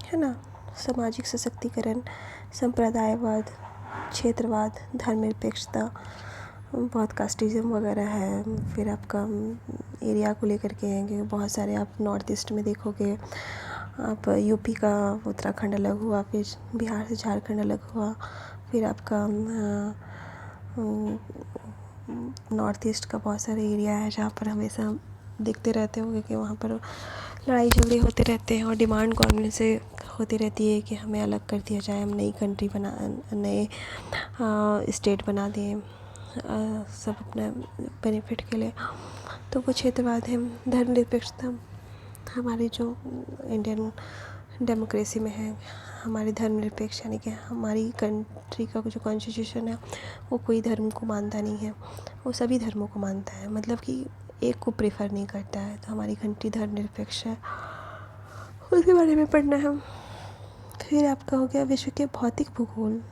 है ना, सामाजिक सशक्तिकरण, संप्रदायवाद, क्षेत्रवाद, धर्मनिरपेक्षता, बहुत कास्टिज़म वगैरह है। फिर आपका एरिया को लेकर के हैं कि बहुत सारे आप नॉर्थ ईस्ट में देखोगे, आप यूपी का उत्तराखंड अलग हुआ, फिर बिहार से झारखंड अलग हुआ, फिर आपका नॉर्थ ईस्ट का बहुत सारे एरिया है जहाँ पर हमेशा देखते रहते होंगे कि वहाँ पर लड़ाई झगड़े होते रहते हैं, और डिमांड गवर्नमेंट से होती रहती है कि हमें अलग कर दिया जाए, हम नई कंट्री बना, नए स्टेट बना दें सब अपने बेनिफिट के लिए। तो वो क्षेत्रवाद है। धर्मनिरपेक्षता, हमारी जो इंडियन डेमोक्रेसी में है, हमारी धर्मनिरपेक्ष, यानी कि हमारी कंट्री का जो कॉन्स्टिट्यूशन है वो कोई धर्म को मानता नहीं है, वो सभी धर्मों को मानता है, मतलब कि एक को प्रेफर नहीं करता है, तो हमारी कंट्री धर्मनिरपेक्ष है, उसके बारे में पढ़ना है। फिर आपका हो गया विश्व के भौतिक भूगोल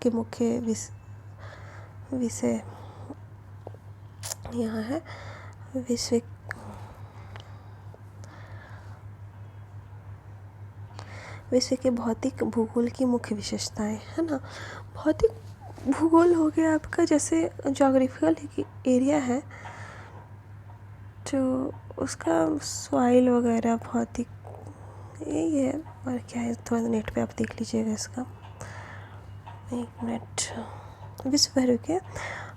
के मुख्य विषय यहाँ है। विश्व के भौतिक भूगोल की मुख्य विशेषताएं, है ना। भौतिक भूगोल हो गया आपका, जैसे जोग्राफिकल एरिया है तो उसका सॉइल वगैरह भौतिक यही है, और क्या है थोड़ा नेट पे आप देख लीजिएगा इसका, एक मिनट। विश्व भर के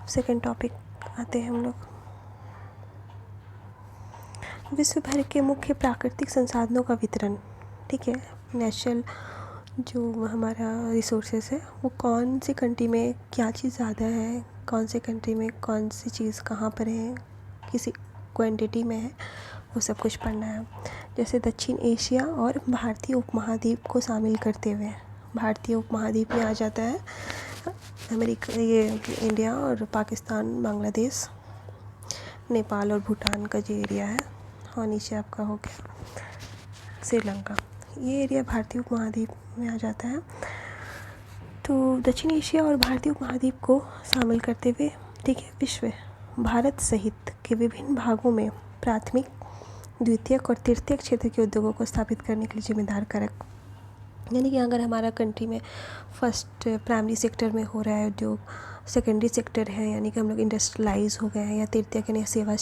सेकेंड टॉपिक आते हैं हम लोग। विश्व भर के मुख्य प्राकृतिक संसाधनों का वितरण, ठीक है, नेचुरल जो हमारा रिसोर्सेज है वो कौन सी कंट्री में क्या चीज़ ज़्यादा है, कौन से कंट्री में कौन सी चीज़ कहाँ पर है, किसी क्वांटिटी में है, वो सब कुछ पढ़ना है। जैसे दक्षिण एशिया और भारतीय उपमहाद्वीप को शामिल करते हुए, भारतीय उपमहाद्वीप में आ जाता है अमेरिका, ये इंडिया और पाकिस्तान, बांग्लादेश, नेपाल और भूटान का जो एरिया है, और नीचे आपका हो गया श्रीलंका। ये एरिया भारतीय उपमहाद्वीप में आ जाता है। तो दक्षिण एशिया और भारतीय उपमहाद्वीप को शामिल करते हुए, ठीक है, विश्व भारत सहित के विभिन्न भागों में प्राथमिक, द्वितीयक और तृतीयक क्षेत्र के उद्योगों को स्थापित करने के लिए जिम्मेदार कारक, यानी कि अगर हमारा कंट्री में फर्स्ट प्राइमरी सेक्टर में हो रहा है उद्योग, सेकेंडरी सेक्टर है यानी कि हम लोग इंडस्ट्रियलाइज हो गए हैं, या तृतीयक यानी सेवा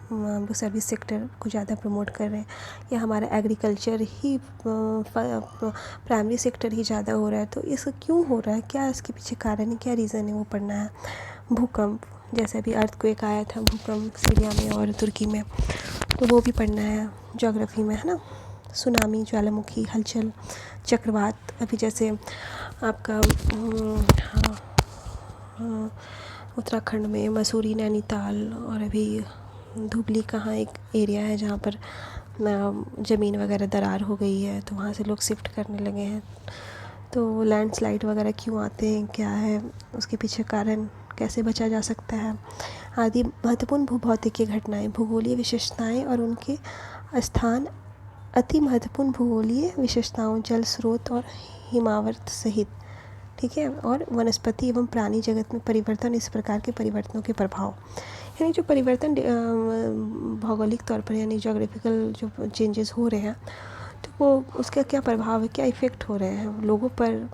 हम लोग सर्विस सेक्टर को ज़्यादा प्रमोट कर रहे हैं, या हमारा एग्रीकल्चर ही प्राइमरी सेक्टर ही ज़्यादा हो रहा है, तो इसका क्यों हो रहा है, क्या इसके पीछे कारण है, क्या रीज़न है, वो पढ़ना है। भूकंप, जैसे अभी अर्थक्वेक आया था भूकंप सीरिया में और तुर्की में, तो वो भी पढ़ना है ज्योग्राफी में, है ना। सुनामी, ज्वालामुखी, हलचल, चक्रवात, अभी जैसे आपका उत्तराखंड में मसूरी, नैनीताल, और अभी धुबली कहाँ एक एरिया है जहाँ पर ज़मीन वगैरह दरार हो गई है, तो वहाँ से लोग शिफ्ट करने लगे हैं। तो लैंडस्लाइड वगैरह क्यों आते हैं, क्या है उसके पीछे कारण, कैसे बचा जा सकता है, आदि महत्वपूर्ण भूभौतिकीय घटनाएं, भूगोलीय विशेषताएं और उनके स्थान, अति महत्वपूर्ण भूगोलीय विशेषताओं, जल स्रोत और हिमावर्त सहित, ठीक है, और वनस्पति एवं प्राणी जगत में परिवर्तन, इस प्रकार के परिवर्तनों के प्रभाव, यानी जो परिवर्तन भौगोलिक तौर पर यानी जोग्राफिकल जो चेंजेस हो रहे हैं, तो वो उसका क्या प्रभाव है, क्या इफ़ेक्ट हो रहे हैं लोगों पर,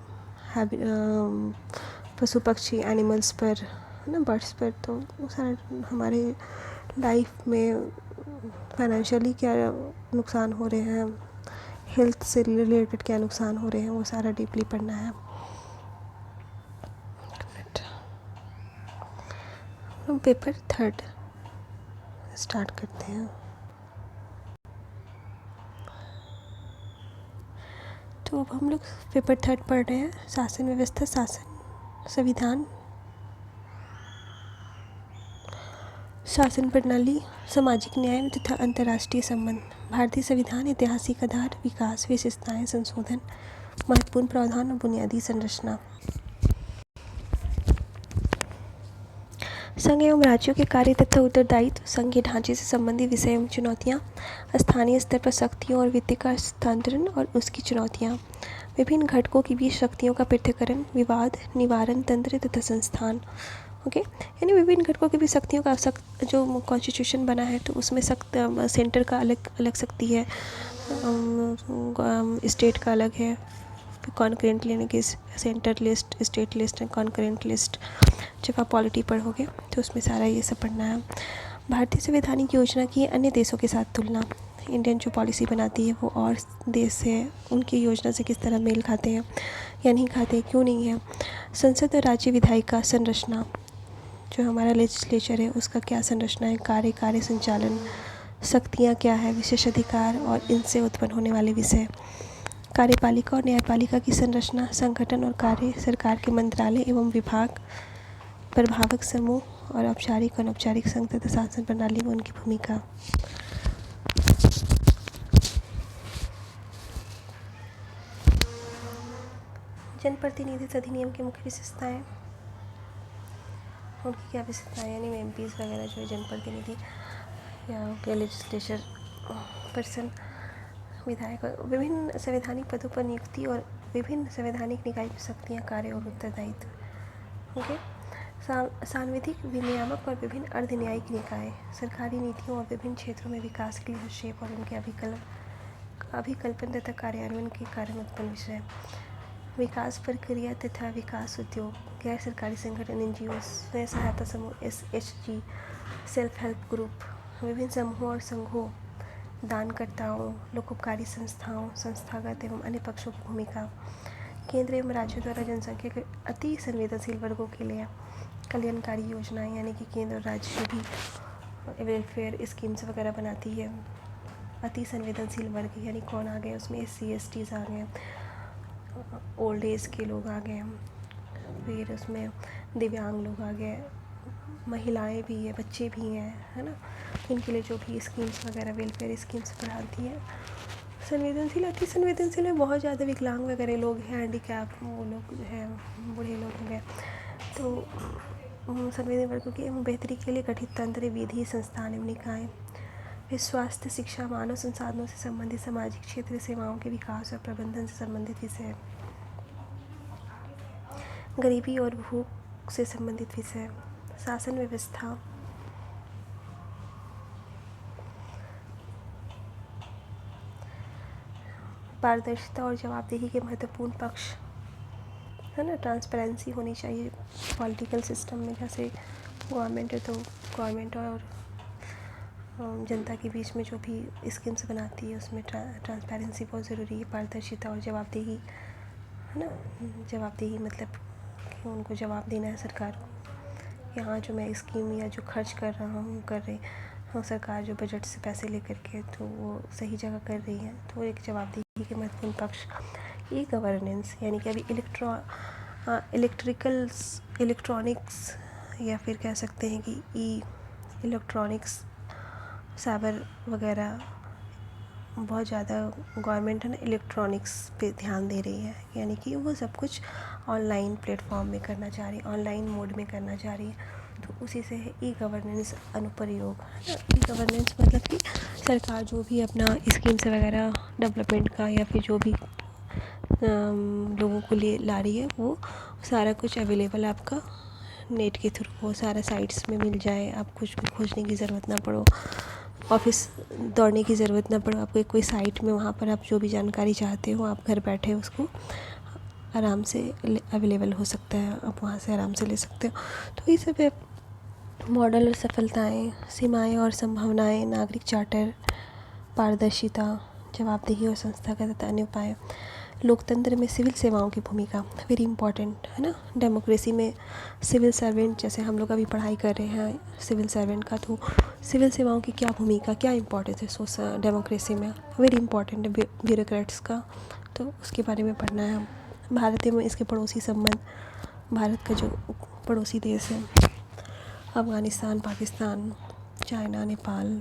पशु पक्षी, एनिमल्स पर, है ना, बर्ड्स पर, तो वो सारा हमारे लाइफ में फाइनेंशियली क्या नुकसान हो रहे हैं, हेल्थ से रिलेटेड क्या नुकसान हो रहे हैं, वो सारा डीपली पढ़ना है। हम पेपर 3 स्टार्ट करते हैं। तो अब हम लोग पेपर 3 पढ़ रहे हैं, शासन व्यवस्था, शासन, संविधान, शासन प्रणाली, सामाजिक न्याय तथा अंतर्राष्ट्रीय संबंध, भारतीय संविधान, ऐतिहासिक आधार, विकास, विशेषताएं, संशोधन, महत्वपूर्ण प्रावधान और बुनियादी संरचना। संघ एवं राज्यों के कार्य तथा उत्तरदायित्व, संघीय ढांचे से संबंधित विषय एवं चुनौतियाँ, स्थानीय स्तर पर शक्तियों और वित्त का हस्तांतरण और उसकी चुनौतियाँ, विभिन्न घटकों के बीच शक्तियों का पृथक्करण, विवाद निवारण तंत्र तथा संस्थान। ओके, यानी विभिन्न घटकों के बीच शक्तियों का जो कॉन्स्टिट्यूशन बना है, तो उसमें सेंटर का अलग अलग शक्ति है, स्टेट का अलग है, कॉन्करेंट यानी कि centre list, state list and concurrent list. जब आप पॉलिटी पढ़ोगे तो उसमें सारा ये सब पढ़ना है। भारतीय संवैधानिक योजना की अन्य देशों के साथ तुलना, इंडियन जो पॉलिसी बनाती है वो और देश से उनकी योजना से किस तरह मेल खाते हैं या नहीं खाते, क्यों नहीं है। संसद और राज्य विधायिका संरचना, जो हमारा लेजिस्लेचर है उसका क्या संरचना है, कार्य संचालन, शक्तियाँ क्या है, विशेष अधिकार और इनसे उत्पन्न होने वाले विषय, कार्यपालिका और न्यायपालिका की संरचना, संगठन और कार्य, सरकार के मंत्रालय एवं विभाग, प्रभावक समूह और औपचारिक और अनौपचारिक संघ तथा शासन प्रणाली में उनकी भूमिका। जनप्रतिनिधित्व अधिनियम की मुख्य विशेषताएं, उनकी क्या विशेषताएं, यानी एमपीज वगैरह जो है जनप्रतिनिधि या लेजिस्लेचर पर्सन, विधायक, विभिन्न संवैधानिक पदों पर नियुक्ति और विभिन्न संवैधानिक निकाय की शक्तियाँ, कार्य और उत्तरदायित्व। ओके, सांविधिक, विनियामक और विभिन्न अर्ध न्यायिक निकाय, सरकारी नीतियों और विभिन्न क्षेत्रों में विकास के लिए हस्तक्षेप और उनके अभिकल्पन तथा कार्यान्वयन के कारण उत्पन्न विषय, विकास प्रक्रिया तथा विकास उद्योग, गैर सरकारी संगठन, एनजीओ, स्वयं सहायता समूह, एसएचजी, सेल्फ हेल्प ग्रुप, विभिन्न समूहों और संघों, दानकर्ताओं, लोकोपकारी संस्थाओं, संस्थागत एवं अन्य पक्षों की भूमिका, केंद्र एवं राज्यों द्वारा जनसंख्या के अति संवेदनशील वर्गों के लिए कल्याणकारी योजनाएं, यानी कि केंद्र और राज्य जो भी वेलफेयर स्कीम्स वगैरह बनाती है, अति संवेदनशील वर्ग यानी कौन आ गए उसमें, SC/STs आ गए, ओल्ड एज के लोग आ गए, फिर उसमें दिव्यांग लोग आ गए, महिलाएं भी है, बच्चे भी हैं, है ना, इनके लिए जो भी स्कीम्स वगैरह वेलफेयर स्कीम्स बढ़ाती है। संवेदनशील, अति संवेदनशील में बहुत ज़्यादा विकलांग वगैरह लोग हैं, हैंडीकैप वो लोग जो है, बूढ़े लोग हो गए, तो संवेदन वर्गों की बेहतरी के लिए गठित तंत्र, विधि, संस्थान एवं निकाय, फिर स्वास्थ्य, शिक्षा, मानव संसाधनों से संबंधित सामाजिक क्षेत्र सेवाओं के विकास और प्रबंधन से संबंधित विषय। गरीबी और भूख से संबंधित विषय। शासन व्यवस्था। पारदर्शिता और जवाबदेही के महत्वपूर्ण पक्ष, है ना। ट्रांसपेरेंसी होनी चाहिए पॉलिटिकल सिस्टम में, जैसे गवर्नमेंट है तो गवर्नमेंट और जनता के बीच में जो भी स्कीम्स बनाती है उसमें ट्रांसपेरेंसी बहुत ज़रूरी है। पारदर्शिता और जवाबदेही, है ना। जवाबदेही मतलब कि उनको जवाब देना है सरकार को, यहाँ जो मैं स्कीम या जो खर्च कर रहा हूँ कर रही हूँ सरकार जो बजट से पैसे लेकर के, तो वो सही जगह कर रही है, तो एक जवाबदेही के महत्वपूर्ण पक्ष। ई गवर्नेंस यानी कि अभी इलेक्ट्रॉनिक्स या फिर कह सकते हैं कि ई इलेक्ट्रॉनिक्स, साइबर वगैरह बहुत ज़्यादा गवर्नमेंट है ना इलेक्ट्रॉनिक्स पे ध्यान दे रही है, यानी कि वो सब कुछ ऑनलाइन प्लेटफॉर्म में करना चाह रही है, ऑनलाइन मोड में करना चाह रही है। तो उसी से है ई गवर्नेंस अनुप्रयोग, है ना। ई गवर्नेंस मतलब कि सरकार जो भी अपना स्कीम्स वगैरह डेवलपमेंट का या फिर जो भी लोगों को लिए ला रही है, वो सारा कुछ अवेलेबल आपका नेट के थ्रू वो सारा साइट्स में मिल जाए, आप कुछ भी खोजने की ज़रूरत ना पड़ो, ऑफिस दौड़ने की ज़रूरत ना पड़ो आपको। कोई साइट में वहाँ पर आप जो भी जानकारी चाहते हो आप घर बैठे उसको आराम से अवेलेबल हो सकता है, आप वहाँ से आराम से ले सकते हो। तो ये सब है मॉडल और सफलताएँ, सीमाएँ और संभावनाएँ, नागरिक चार्टर, पारदर्शिता, जवाबदेही और संस्थागत अन्य उपाय। लोकतंत्र में सिविल सेवाओं की भूमिका वेरी इंपॉर्टेंट, है ना। डेमोक्रेसी में सिविल सर्वेंट, जैसे हम लोग अभी पढ़ाई कर रहे हैं सिविल सर्वेंट का, तो सिविल सेवाओं की क्या भूमिका, क्या इंपॉर्टेंस है सोशल डेमोक्रेसी में, वेरी इंपॉर्टेंट है ब्यूरोक्रेट्स का, तो उसके बारे में पढ़ना है। भारत में इसके पड़ोसी संबंध, भारत का जो पड़ोसी देश है अफ़गानिस्तान, पाकिस्तान, चाइना, नेपाल,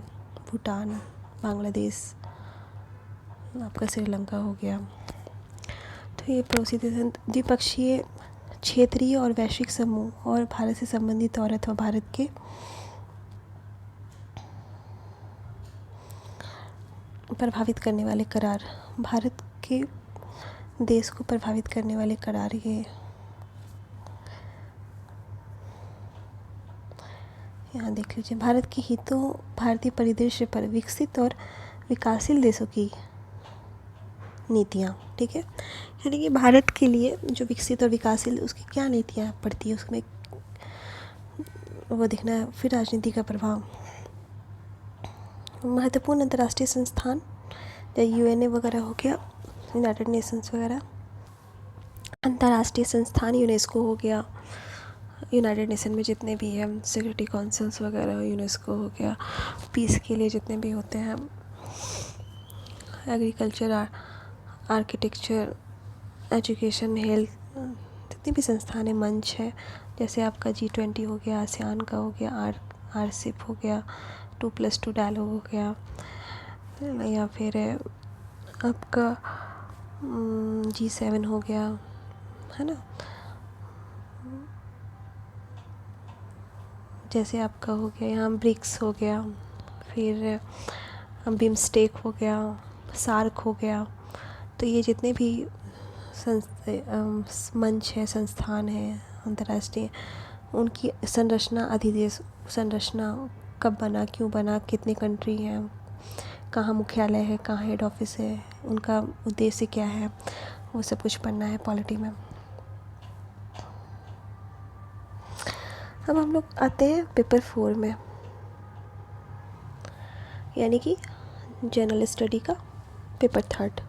भूटान, बांग्लादेश, आपका श्रीलंका हो गया, तो ये पड़ोसी देश हैं। द्विपक्षीय, क्षेत्रीय और वैश्विक समूह और भारत से संबंधित और अथवा भारत के प्रभावित करने वाले करार, भारत के देश को प्रभावित करने वाले करार, ये यहाँ देख लीजिए। भारत के हितों, भारतीय परिदृश्य पर विकसित और विकासशील देशों की नीतियाँ, ठीक है। यानी कि भारत के लिए जो विकसित और विकासशील उसकी क्या नीतियाँ पड़ती है उसमें वो देखना है। फिर राजनीति का प्रभाव, महत्वपूर्ण अंतर्राष्ट्रीय संस्थान जैसे यूएनए वगैरह हो गया, यूनाइटेड नेशंस वगैरह, अंतर्राष्ट्रीय संस्थान यूनेस्को हो गया, यूनाइटेड नेशन में जितने भी हैं सिक्योरिटी काउंसिल्स वगैरह, यूनेस्को हो गया, पीस के लिए जितने भी होते हैं, एग्रीकल्चर, आर्किटेक्चर, एजुकेशन, हेल्थ, जितने भी संस्थान है, मंच है, जैसे आपका G20 हो गया, आसियान का हो गया, आरसीईपी हो गया, 2+2 डायलॉग हो गया, या फिर आपका G7 हो गया, है ना। जैसे आपका हो गया यहाँ ब्रिक्स हो गया, फिर बिम्स्टेक हो गया, सार्क हो गया, तो ये जितने भी मंच है, संस्थान है अंतर्राष्ट्रीय, उनकी संरचना, अधिदेश संरचना कब बना, क्यों बना, कितने कंट्री हैं, कहाँ मुख्यालय है, कहाँ हेड ऑफिस है, उनका उद्देश्य क्या है, वो सब कुछ पढ़ना है पॉलिटी में। अब हम लोग आते हैं पेपर 4 में, यानी कि जनरल स्टडी का पेपर 3।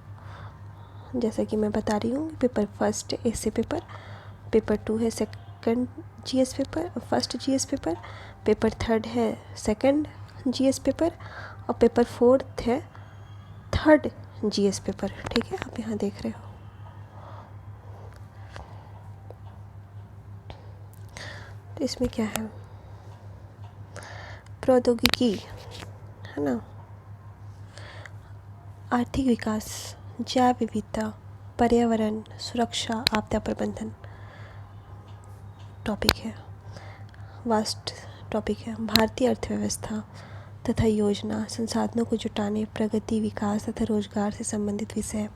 जैसा कि मैं बता रही हूँ, पेपर 1 ऐसे पेपर 2 है second GS paper, first GS paper, paper 3 है सेकंड जीएस पेपर, और पेपर 4 है थर्ड जीएस पेपर, ठीक है। आप यहाँ देख रहे हो। तो इसमें क्या है, प्रौद्योगिकी, है ना, आर्थिक विकास, जैव विविधता, पर्यावरण, सुरक्षा, आपदा प्रबंधन टॉपिक है, वास्ट टॉपिक है। भारतीय अर्थव्यवस्था, तथा योजना, संसाधनों को जुटाने, प्रगति, विकास तथा रोजगार से संबंधित विषय,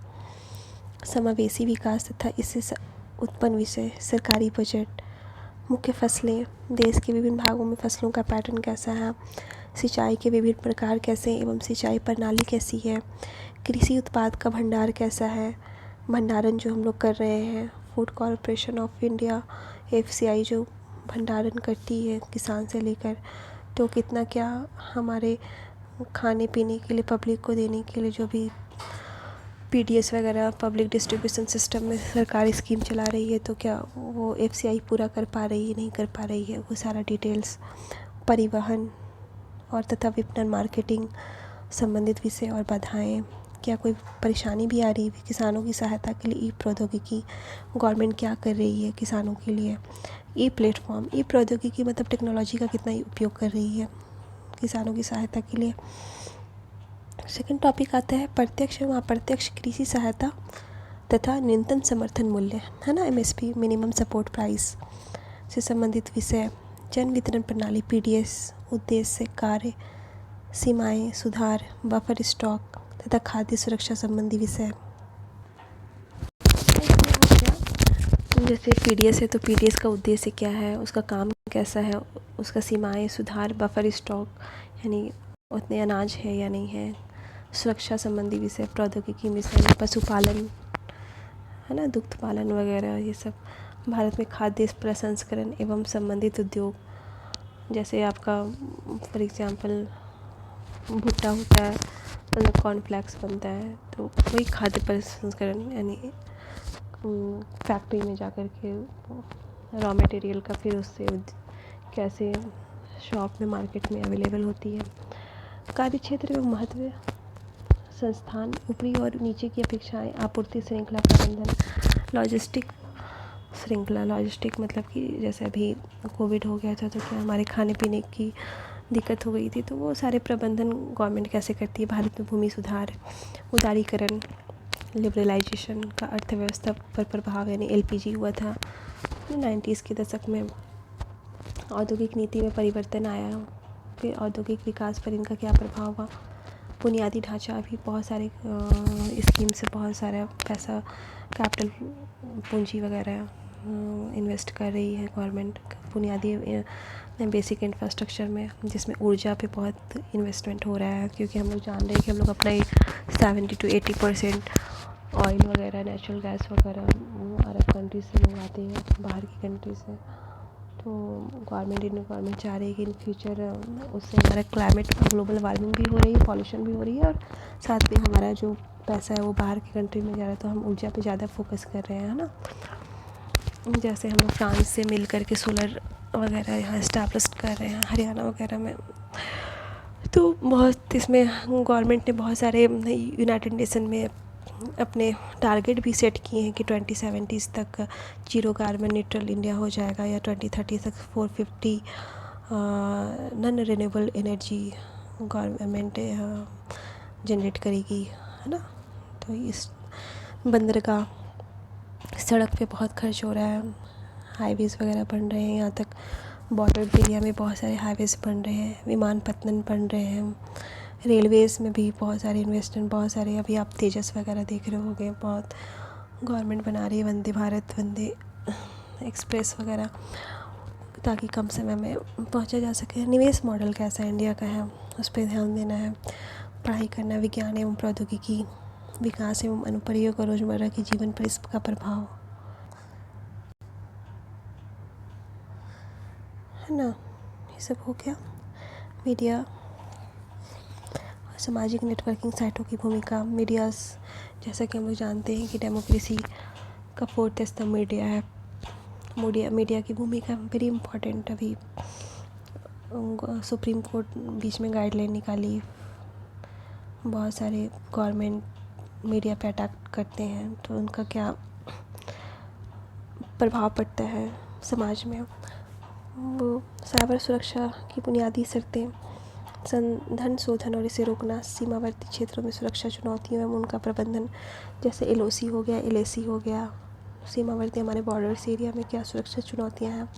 समावेशी विकास तथा इससे उत्पन्न विषय, सरकारी बजट, मुख्य फसलें, देश के विभिन्न भागों में फसलों का पैटर्न कैसा है, सिंचाई के विभिन्न प्रकार कैसे एवं सिंचाई प्रणाली कैसी है, कृषि उत्पाद का भंडार कैसा है, भंडारण जो हम लोग कर रहे हैं, food corporation of India FCI जो भंडारण करती है किसान से लेकर, तो कितना क्या हमारे खाने पीने के लिए पब्लिक को देने के लिए जो भी PDS वगैरह पब्लिक डिस्ट्रीब्यूशन सिस्टम में सरकार स्कीम चला रही है, तो क्या वो FCI पूरा कर पा रही है, नहीं कर पा रही है, वो सारा डिटेल्स, परिवहन और तथा विपणन, मार्केटिंग संबंधित विषय और बाधाएं, क्या कोई परेशानी भी आ रही है किसानों की सहायता के लिए, ई प्रौद्योगिकी गवर्नमेंट क्या कर रही है किसानों के लिए, ई प्लेटफॉर्म, ई प्रौद्योगिकी मतलब टेक्नोलॉजी का कितना उपयोग कर रही है किसानों की सहायता के लिए। सेकंड टॉपिक आता है प्रत्यक्ष एवं अप्रत्यक्ष कृषि सहायता तथा न्यूनतम समर्थन मूल्य, है ना, MSP मिनिमम सपोर्ट प्राइस से संबंधित विषय, जन वितरण प्रणाली PDS, उद्देश्य, कार्य, सीमाएं, सुधार, बफर स्टॉक तथा खाद्य सुरक्षा संबंधी विषय। जैसे PDS है तो PDS का उद्देश्य क्या है, उसका काम कैसा है, उसका सीमाएं, सुधार, बफर स्टॉक यानी उतने अनाज है या नहीं है, सुरक्षा संबंधी विषय, प्रौद्योगिकी विषय, पशुपालन, है ना, दुग्ध पालन वगैरह, ये सब। भारत में खाद्य प्रसंस्करण एवं संबंधित उद्योग, जैसे आपका फॉर एग्जांपल भुट्टा होता है, मतलब कॉर्नफ्लेक्स बनता है, तो वही खाद्य प्रसंस्करण यानी फैक्ट्री में जा कर के रॉ मटेरियल का फिर उससे कैसे शॉप में मार्केट में अवेलेबल होती है। कार्य क्षेत्र एवं महत्व, संस्थान, ऊपरी और नीचे की अपेक्षाएं, आपूर्ति श्रृंखला प्रबंधन, लॉजिस्टिक श्रृंखला, लॉजिस्टिक मतलब कि जैसे अभी कोविड हो गया था तो क्या हमारे खाने पीने की दिक्कत हो गई थी, तो वो सारे प्रबंधन गवर्नमेंट कैसे करती है। भारत में भूमि सुधार, उदारीकरण, लिबरलाइजेशन का अर्थव्यवस्था पर प्रभाव, यानी LPG हुआ था 90s के दशक में। औद्योगिक नीति में परिवर्तन आया, फिर औद्योगिक विकास पर इनका क्या प्रभाव हुआ। बुनियादी ढांचा, अभी बहुत सारे स्कीम से बहुत सारा पैसा, कैपिटल पूंजी वगैरह इन्वेस्ट कर रही है गवर्नमेंट बुनियादी बेसिक इंफ्रास्ट्रक्चर में, जिसमें ऊर्जा पे बहुत इन्वेस्टमेंट हो रहा है, क्योंकि हम लोग जान रहे हैं कि हम लोग अपना 70 to 80% ऑयल वगैरह, नेचुरल गैस वगैरह अरब कंट्री से मंगवाते हैं, बाहर की कंट्री से। तो इंडियन गवर्नमेंट चाह रही है कि इन फ्यूचर उससे हमारा क्लाइमेट, ग्लोबल वार्मिंग भी हो रही है, पॉल्यूशन भी हो रही है, और साथ में हमारा जो पैसा है वो बाहर की कंट्री में जा रहा है, तो हम ऊर्जा पे ज़्यादा फोकस कर रहे हैं, है ना। जैसे हम लोग फ्रांस से मिल कर के सोलर वगैरह यहाँ इस्टेब्लिश कर रहे हैं हरियाणा वगैरह में। तो बहुत इसमें गवर्नमेंट ने बहुत सारे यूनाइटेड नेशन में अपने टारगेट भी सेट किए हैं कि 2070 तक जीरो कार्बन न्यूट्रल इंडिया हो जाएगा, या 2030 तक 450 non renewable energy government generate करेगी, है ना। तो इस बंदरगाह, सड़क पे बहुत खर्च हो रहा है, हाईवेज़ वगैरह बन रहे हैं, यहाँ तक बॉर्डर एरिया में बहुत सारे हाईवेज़ बन रहे हैं, विमानपत्तन बन रहे हैं, रेलवेज़ में भी बहुत सारे इन्वेस्टमेंट, बहुत सारे, अभी आप तेजस वगैरह देख रहे होंगे, बहुत गवर्नमेंट बना रही है, वंदे भारत, वंदे एक्सप्रेस वगैरह, ताकि कम समय में पहुंचा जा सके। निवेश मॉडल कैसा इंडिया का है, उस पर ध्यान देना है। पढ़ाई करना, विज्ञान एवं प्रौद्योगिकी, विकास एवं अनुप्रयोग और रोज़मर्रा के जीवन पर इसका प्रभाव, है ना। ये सब हो गया। मीडिया और सामाजिक नेटवर्किंग साइटों की भूमिका। मीडियाज़, जैसा कि हम लोग जानते हैं कि डेमोक्रेसी का फोर्थ स्तंभ मीडिया है। मीडिया की भूमिका वेरी इम्पोर्टेंट। अभी सुप्रीम कोर्ट बीच में गाइडलाइन निकाली, बहुत सारे गवर्नमेंट मीडिया पे अटैक करते हैं, तो उनका क्या प्रभाव पड़ता है समाज में। वो साइबर सुरक्षा की बुनियादी शर्तें, धन शोधन और इसे रोकना, सीमावर्ती क्षेत्रों में सुरक्षा चुनौतियों एवं उनका प्रबंधन, जैसे LOC हो गया, LAC हो गया, सीमावर्ती हमारे बॉर्डर्स एरिया में क्या सुरक्षा चुनौतियां हैं,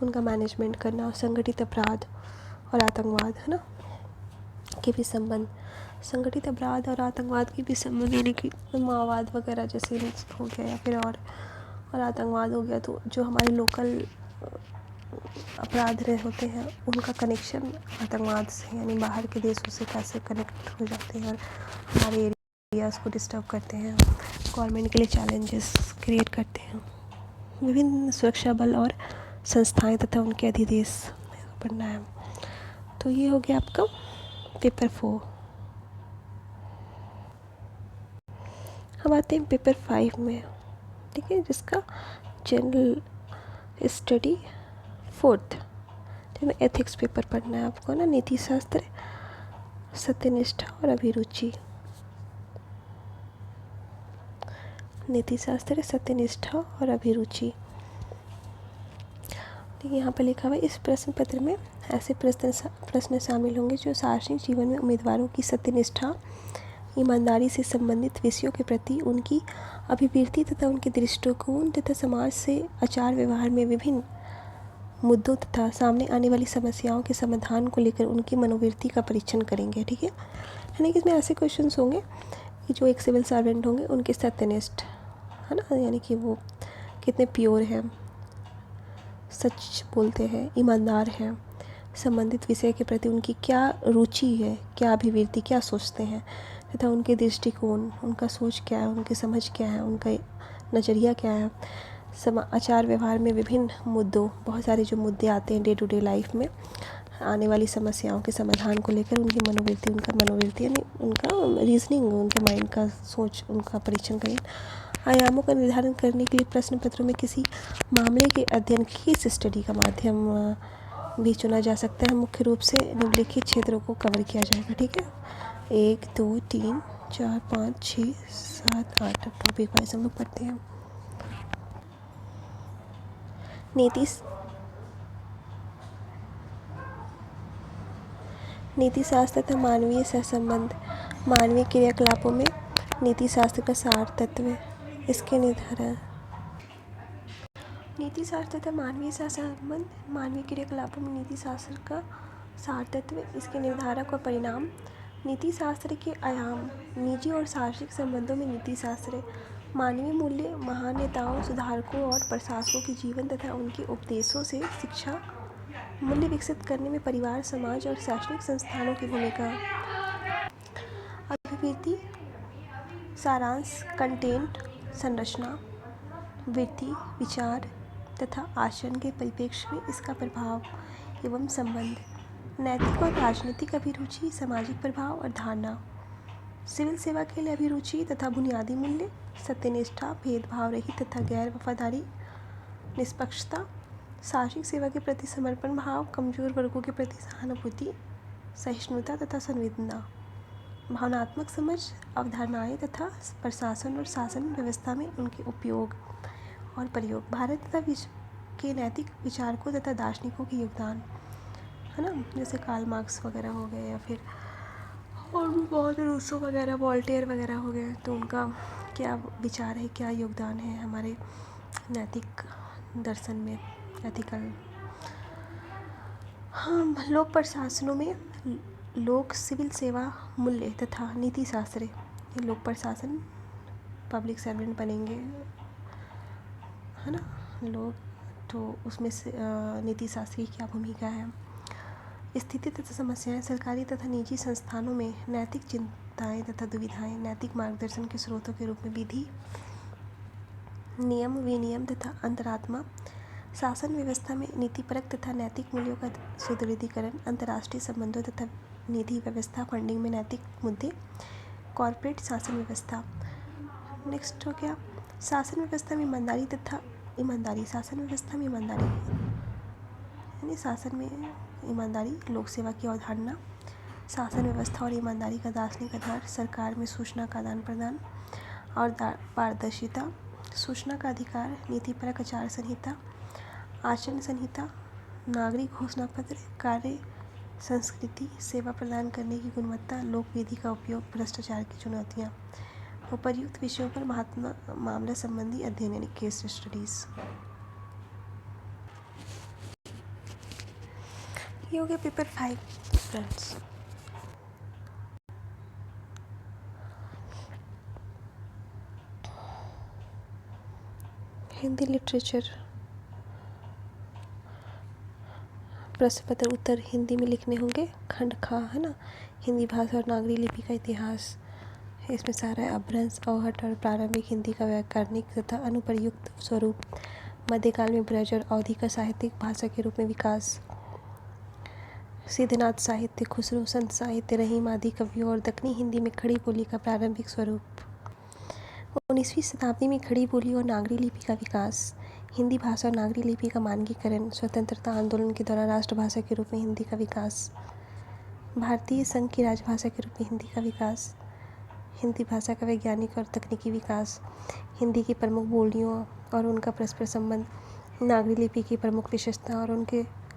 उनका मैनेजमेंट करना, और संगठित अपराध और आतंकवाद, है ना। के भी संबंध, संगठित अपराध और आतंकवाद के भी संबंध, यानी कि माओवाद वगैरह जैसे हो गया या फिर और आतंकवाद हो गया, तो जो हमारे लोकल अपराध होते हैं उनका कनेक्शन आतंकवाद से, यानी बाहर के देशों से कैसे कनेक्ट हो जाते हैं और हमारे एरियाज़ को डिस्टर्ब करते हैं, गवर्नमेंट के लिए चैलेंजेस क्रिएट करते हैं। विभिन्न सुरक्षा बल और संस्थाएं तथा उनके अधिदेश पढ़ना है। तो ये हो गया आपका पेपर 4। हम आते हैं पेपर 5 में, ठीक है, जिसका जनरल स्टडी 4th, जिसमें एथिक्स पेपर पढ़ना है आपको ना, नीति शास्त्र, सत्यनिष्ठा और अभिरुचि। नीति शास्त्र, सत्यनिष्ठा और अभिरुचि। तो यहाँ पर लिखा हुआ है, इस प्रश्न पत्र में ऐसे प्रश्न शामिल होंगे जो सार्वजनिक जीवन में उम्मीदवारों की सत्यनिष्ठा, ईमानदारी से संबंधित विषयों के प्रति उनकी अभिवृत्ति तथा उनके दृष्टिकोण तथा समाज से आचार व्यवहार में विभिन्न मुद्दों तथा सामने आने वाली समस्याओं के समाधान को लेकर उनकी मनोवृत्ति का परीक्षण करेंगे, ठीक है। यानी कि इसमें ऐसे क्वेश्चंस होंगे कि जो एक सिविल सर्वेंट होंगे उनके सत्यनिष्ठ, है ना, यानी कि वो कितने प्योर हैं, सच बोलते हैं, ईमानदार हैं, संबंधित विषय के प्रति उनकी क्या रुचि है, क्या अभिवृत्ति, क्या सोचते हैं, तथा उनके दृष्टिकोण, उनका सोच क्या है, उनकी समझ क्या है, उनका नज़रिया क्या है, आचार व्यवहार में विभिन्न मुद्दों, बहुत सारे जो मुद्दे आते हैं डे टू डे लाइफ में, आने वाली समस्याओं के समाधान को लेकर उनकी मनोवृत्ति यानी उनका रीजनिंग, उनके माइंड का सोच, उनका परीक्षण करें। आयामों का निर्धारण करने के लिए प्रश्न पत्रों में किसी मामले के अध्ययन केस स्टडी का माध्यम भी चुना जा सकता है। मुख्य रूप से निम्नलिखित क्षेत्रों को कवर किया जाएगा, ठीक है। 1 2 3 4 5 6 7 8 टॉपिक वाइज हम लोग पढ़ते हैं। नीति शास्त्र तथा मानवीय सहसंबंध। मानवीय क्रियाकलापों में नीति शास्त्र का सार तत्व, इसके निर्धारण। नीति शास्त्र तथा मानवीय सहसंबंध। मानवीय क्रियाकलापों में नीति शास्त्र का सार तत्व, इसके निर्धारक और परिणाम। नीति शास्त्र के आयाम। निजी और सार्वजनिक संबंधों में नीति शास्त्र मानवीय मूल्य, महान नेताओं, सुधारकों और प्रशासकों के जीवन तथा उनके उपदेशों से शिक्षा मूल्य विकसित करने में परिवार, समाज और शैक्षणिक संस्थानों की भूमिका। अभिवृत्ति, सारांश, कंटेंट, संरचना, वृत्ति, विचार तथा आचरण के परिप्रेक्ष्य में इसका प्रभाव एवं संबंध। नैतिक और राजनीतिक अभिरुचि, सामाजिक प्रभाव और धारणा। सिविल सेवा के लिए अभिरुचि तथा बुनियादी मूल्य। सत्यनिष्ठा, भेदभाव रहित तथा गैर वफादारी, निष्पक्षता, सार्वजनिक सेवा के प्रति समर्पण भाव, कमजोर वर्गों के प्रति सहानुभूति, सहिष्णुता तथा संवेदना। भावनात्मक समझ, अवधारणाएं तथा प्रशासन और शासन व्यवस्था में उनके उपयोग और प्रयोग। भारत तथा विश्व के नैतिक विचारकों तथा दार्शनिकों के योगदान, है ना, जैसे कार्ल मार्क्स वगैरह हो गए या फिर और भी बहुत रूसो वगैरह, वॉल्टेयर वगैरह हो गए, तो उनका क्या विचार है, क्या योगदान है हमारे नैतिक दर्शन में, एथिकल। हाँ, लोक प्रशासनों में लोक सिविल सेवा मूल्य तथा नीति शास्त्र। ये लोक प्रशासन पब्लिक सर्वेंट बनेंगे, है ना लोग, तो उसमें से नीति शास्त्र की क्या भूमिका है। स्थिति तथा समस्याएं। सरकारी तथा निजी संस्थानों में नैतिक चिंताएं तथा दुविधाएं नैतिक मार्गदर्शन के स्रोतों के रूप में विधि, नियम, विनियम तथा अंतरात्मा। शासन व्यवस्था में नीतिपरक तथा नैतिक मूल्यों का सुदृढ़ीकरण। अंतर्राष्ट्रीय संबंधों तथा निधि व्यवस्था, फंडिंग में नैतिक मुद्दे। कॉर्पोरेट शासन व्यवस्था। नेक्स्ट हो गया शासन व्यवस्था में ईमानदारी तथा ईमानदारी। शासन व्यवस्था में ईमानदारी यानी शासन में ईमानदारी, लोक सेवा की अवधारणा। शासन व्यवस्था और ईमानदारी का दार्शनिक आधार। सरकार में सूचना का आदान प्रदान और पारदर्शिता। सूचना का अधिकार, नीतिपरक आचार संहिता, आचरण संहिता, नागरिक घोषणा पत्र, कार्य संस्कृति, सेवा प्रदान करने की गुणवत्ता, लोक विधि का उपयोग, भ्रष्टाचार की चुनौतियाँ। उपर्युक्त विषयों पर मामला संबंधी अध्ययन यानी केस स्टडीज। ये हो गया पेपर 5 फ्रेंड्स। हिंदी लिटरेचर, प्रश्न पत्र उत्तर हिंदी में लिखने होंगे। खंड खा है ना, हिंदी भाषा और नागरी लिपि का इतिहास, इसमें सारा है। अपभ्रंश, अवहट और प्रारंभिक हिंदी का व्याकरणिक तथा अनुप्रयुक्त स्वरूप, मध्यकाल में ब्रज और अवधी का साहित्यिक भाषा के रूप में विकास, सिद्धनाथ साहित्य, खुसरो, संत साहित्य, रहीम आदि कवियों और दक्कनी हिंदी में खड़ी बोली का प्रारंभिक स्वरूप, 19वीं शताब्दी में खड़ी बोली और नागरी लिपि का विकास, हिंदी भाषा और नागरी लिपि का मानकीकरण, स्वतंत्रता आंदोलन के दौरान राष्ट्रभाषा के रूप में हिंदी का विकास, भारतीय संघ की राजभाषा के रूप में हिंदी का विकास, हिंदी भाषा का वैज्ञानिक और तकनीकी विकास, हिंदी की प्रमुख बोलियों और उनका परस्पर संबंध, नागरी लिपि की प्रमुख विशेषता और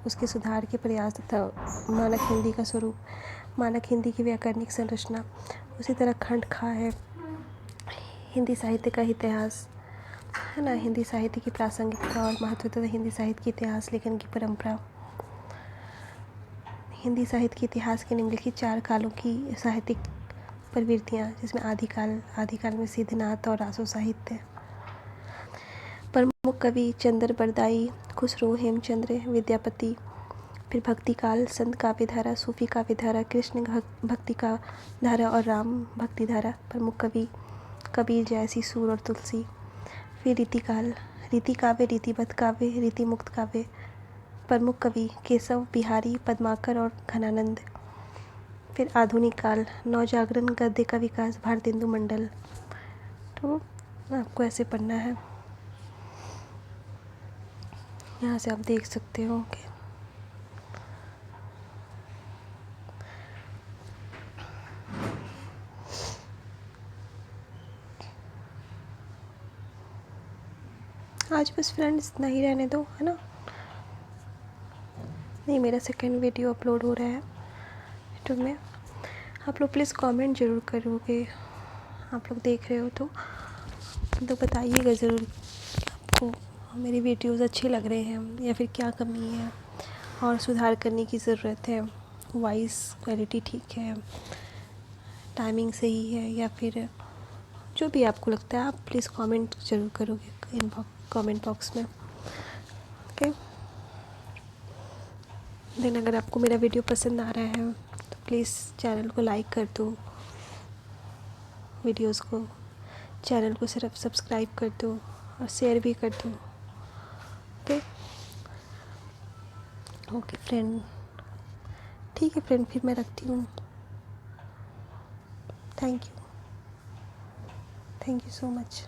उसके सुधार के प्रयास तथा मानक हिंदी का स्वरूप, मानक हिंदी की व्याकरणिक संरचना। उसी तरह खंड खा है हिंदी साहित्य का इतिहास, है ना, हिंदी साहित्य की प्रासंगिकता और महत्व तथा हिंदी साहित्य के इतिहास लेखन की परंपरा, हिंदी साहित्य के इतिहास के निम्नलिखित 4 कालों की साहित्यिक प्रवृत्तियाँ, जिसमें आदिकाल में सिद्धनाथ और रासो साहित्य, प्रमुख कवि चंद्र बरदाई, खुसरो, हेमचंद्र, विद्यापति, फिर भक्ति काल, संत काव्य धारा, सूफी काव्य धारा, कृष्ण भक्ति का धारा और राम भक्ति धारा, प्रमुख कवि कबीर, जयसी, सूर और तुलसी, फिर रीतिकाल, रीति काव्य, रीतिबद्ध काव्य, रीतिमुक्त काव्य, प्रमुख कवि केशव बिहारी, पद्माकर और घनानंद, फिर आधुनिक काल, नवजागरण, गद्य का विकास, भारतेंदु मंडल। तो आपको ऐसे पढ़ना है, यहाँ से आप देख सकते हो कि आज बस फ्रेंड्स इतना ही रहने दो, है ना। नहीं, मेरा सेकंड वीडियो अपलोड हो रहा है यूट्यूब में। आप लोग प्लीज़ कमेंट ज़रूर करोगे, आप लोग देख रहे हो तो बताइएगा ज़रूर कि आपको मेरी वीडियोज़ अच्छे लग रहे हैं या फिर क्या कमी है और सुधार करने की ज़रूरत है। वॉइस क्वालिटी ठीक है, टाइमिंग सही है, या फिर जो भी आपको लगता है, आप प्लीज़ कमेंट ज़रूर करोगे कमेंट बॉक्स में, ओके। देन अगर आपको मेरा वीडियो पसंद आ रहा है तो प्लीज़ चैनल को लाइक कर दो, वीडियोस को, चैनल को सिर्फ सब्सक्राइब कर दो और शेयर भी कर दो, ओके। ओके फ्रेंड, ठीक है फ्रेंड, फिर मैं रखती हूँ। Thank you so much.